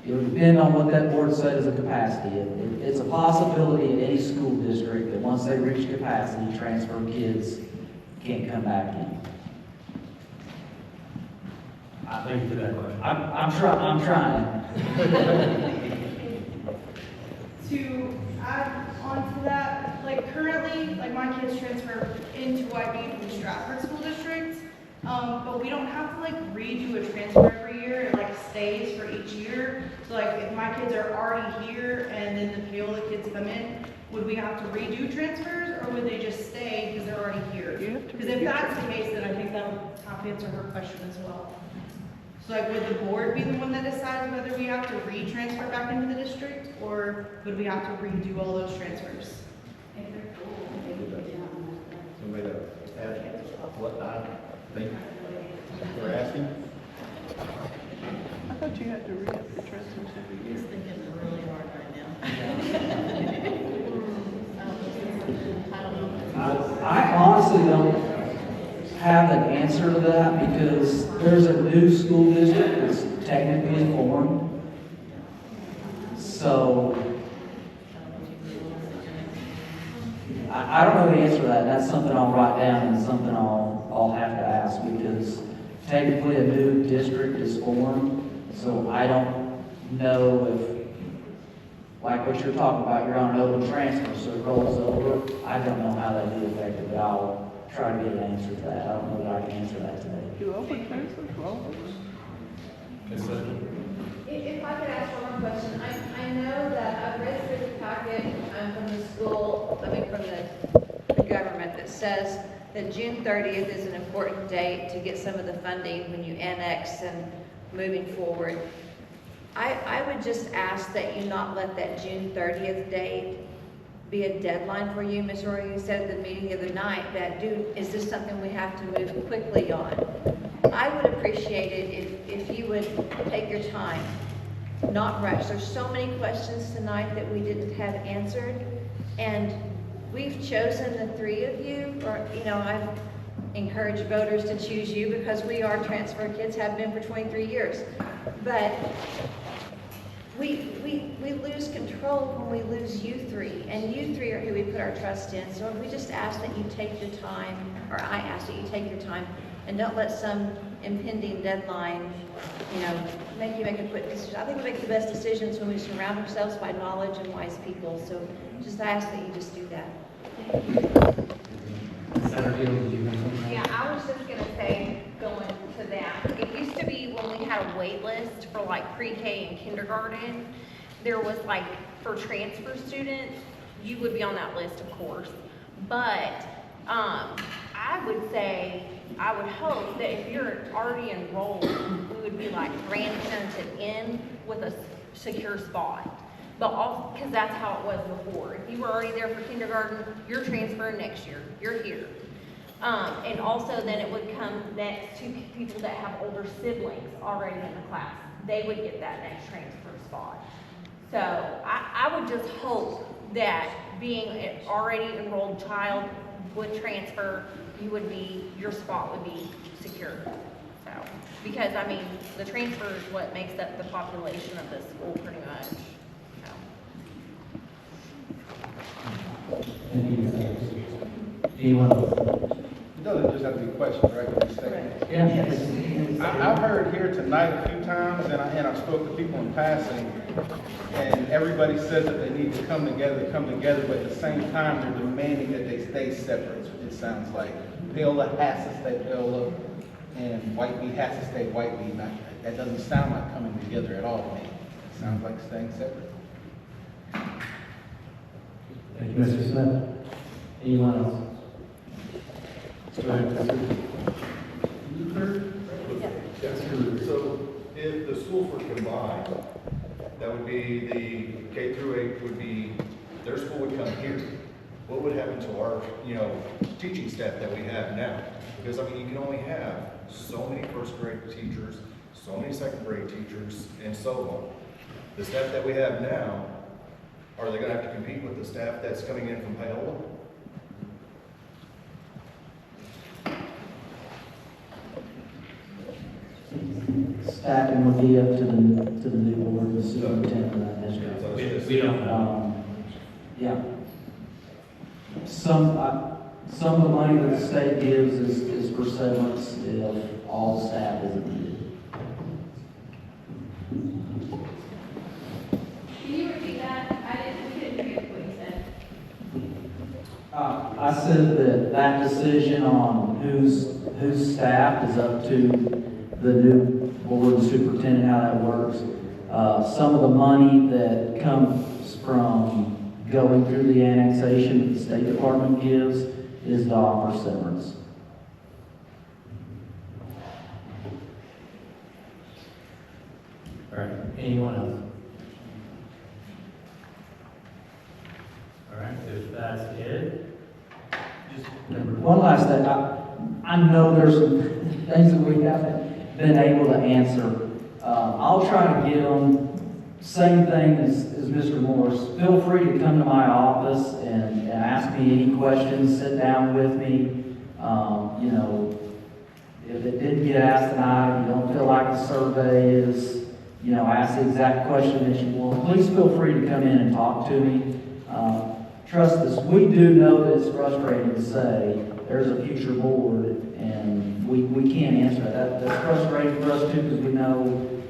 It would depend on what that board said as a capacity. It's a possibility in any school district that once they reach capacity, transfer kids can't come back in. Thank you for that question. I'm trying. To add on to that, like currently, like my kids transfer into Whitebead from Stratford School District, but we don't have to like redo a transfer every year. It like stays for each year. So like if my kids are already here and then the Paola kids come in, would we have to redo transfers or would they just stay because they're already here? Because if that's the case, then I think that would have to answer her question as well. So like, would the board be the one that decides whether we have to re-transfer back into the district, or would we have to redo all those transfers? If they're cool, Somebody to add what I think we're asking? I thought you had to read up the transfers every year. He's thinking really hard right now. I honestly don't have an answer to that because there's a new school district that's technically formed. So I don't know the answer to that. That's something I'll write down and something I'll have to ask because technically a new district is formed. So I don't know if, like what you're talking about, you're on an open transfer, so it rolls over. I don't know how that'd be affected, but I'll try to get an answer to that. I don't know that I can answer that today. Do open transfers roll over? If I could ask one more question, I know that I've read through the packet from the school, from the government that says that June 30th is an important date to get some of the funding when you annex and moving forward. I would just ask that you not let that June 30th date be a deadline for you. Ms. Roy, you said at the meeting the other night that, is this something we have to move quickly on? I would appreciate it if you would take your time, not rush. There's so many questions tonight that we didn't have answered, and we've chosen the three of you, or, I've encouraged voters to choose you because we are transfer kids, have been for 23 years. But we lose control when we lose you three, and you three are who we put our trust in. So we just ask that you take your time, or I ask that you take your time, and don't let some impending deadline, make you make a quick decision. I think we make the best decisions when we surround ourselves by knowledge and wise people. So just ask that you just do that. Senator Hill, did you have something? Yeah, I was just gonna say, going to that, it used to be when we had a wait list for like pre-K and kindergarten, there was like, for transfer students, you would be on that list, of course. But, I would say, I would hope that if you're already enrolled, we would be like grandparented in with a secure spot. But because that's how it was before. If you were already there for kindergarten, you're transferring next year, you're here. And also then it would come next to people that have older siblings already in the class. They would get that next transfer spot. So I would just hope that being an already enrolled child would transfer, your spot would be secure. So, because the transfer is what makes up the population of the school pretty much. So. Anyone else? It doesn't just have to be a question, right? Yeah. I've heard here tonight a few times, and I spoke to people in passing, and everybody says that they need to come together, but at the same time, they're demanding that they stay separate. It sounds like Paola has to stay Paola, and Whitebead has to stay Whitebead. That doesn't sound like coming together at all to me. It sounds like staying separate. Thank you, Mr. Smith. Anyone else? Go ahead, Yes, sir. So if the schools were combined, that would be the K through 8 would be, their school would come here. What would happen to our, teaching staff that we have now? Because, you can only have so many first grade teachers, so many second grade teachers, and so on. The staff that we have now, are they gonna have to compete with the staff that's coming in from Paola? Staffing would be up to the new board, the superintendent of that district. We don't know. Yeah. Some of the money that the state gives is for severance if all the staff isn't needed. Can you repeat that? We didn't hear what you said. I said that decision on whose staff is up to the new board and superintendent, how that works. Some of the money that comes from going through the annexation that the State Department gives is to offer severance. All right, anyone else? All right, if that's it, just remember. One last thing, I know there's some things that we haven't been able to answer. I'll try to get them. Same thing as Mr. Morris. Feel free to come to my office and ask me any questions, sit down with me. If it didn't get asked tonight, if you don't feel like the survey is, ask the exact question that you want, please feel free to come in and talk to me. Trust us, we do know that it's frustrating to say there's a future board and we can't answer that. That's frustrating for us too, because we know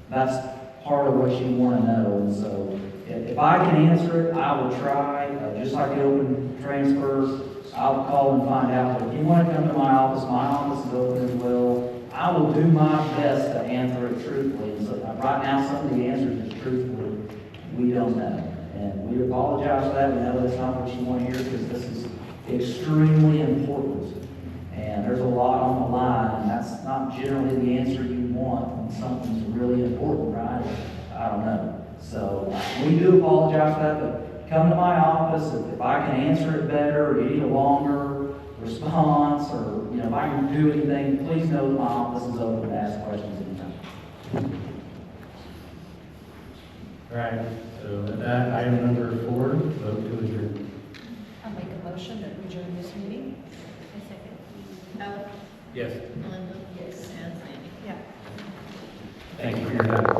that's part of what you want to know. And so if I can answer it, I will try. Just like the open transfers, I'll call and find out. But if you want to come to my office is open as well. I will do my best to answer it truthfully. And so right now, some of the answers is truthfully, we don't know. And we apologize for that. We know that's not what you want to hear, because this is extremely important. And there's a lot on the line, and that's not generally the answer you want when something's really important, right? I don't know. So we do apologize for that, but come to my office if I can answer it better, or you need a longer response, or if I can do anything, please know that my office is open to ask questions anytime. All right, so with that, item number 4, vote to adjourn. I'll make a motion that we adjourn this meeting. A second. Alex? Yes. Melinda? Yes. And Sandy? Yeah. Thank you for your time.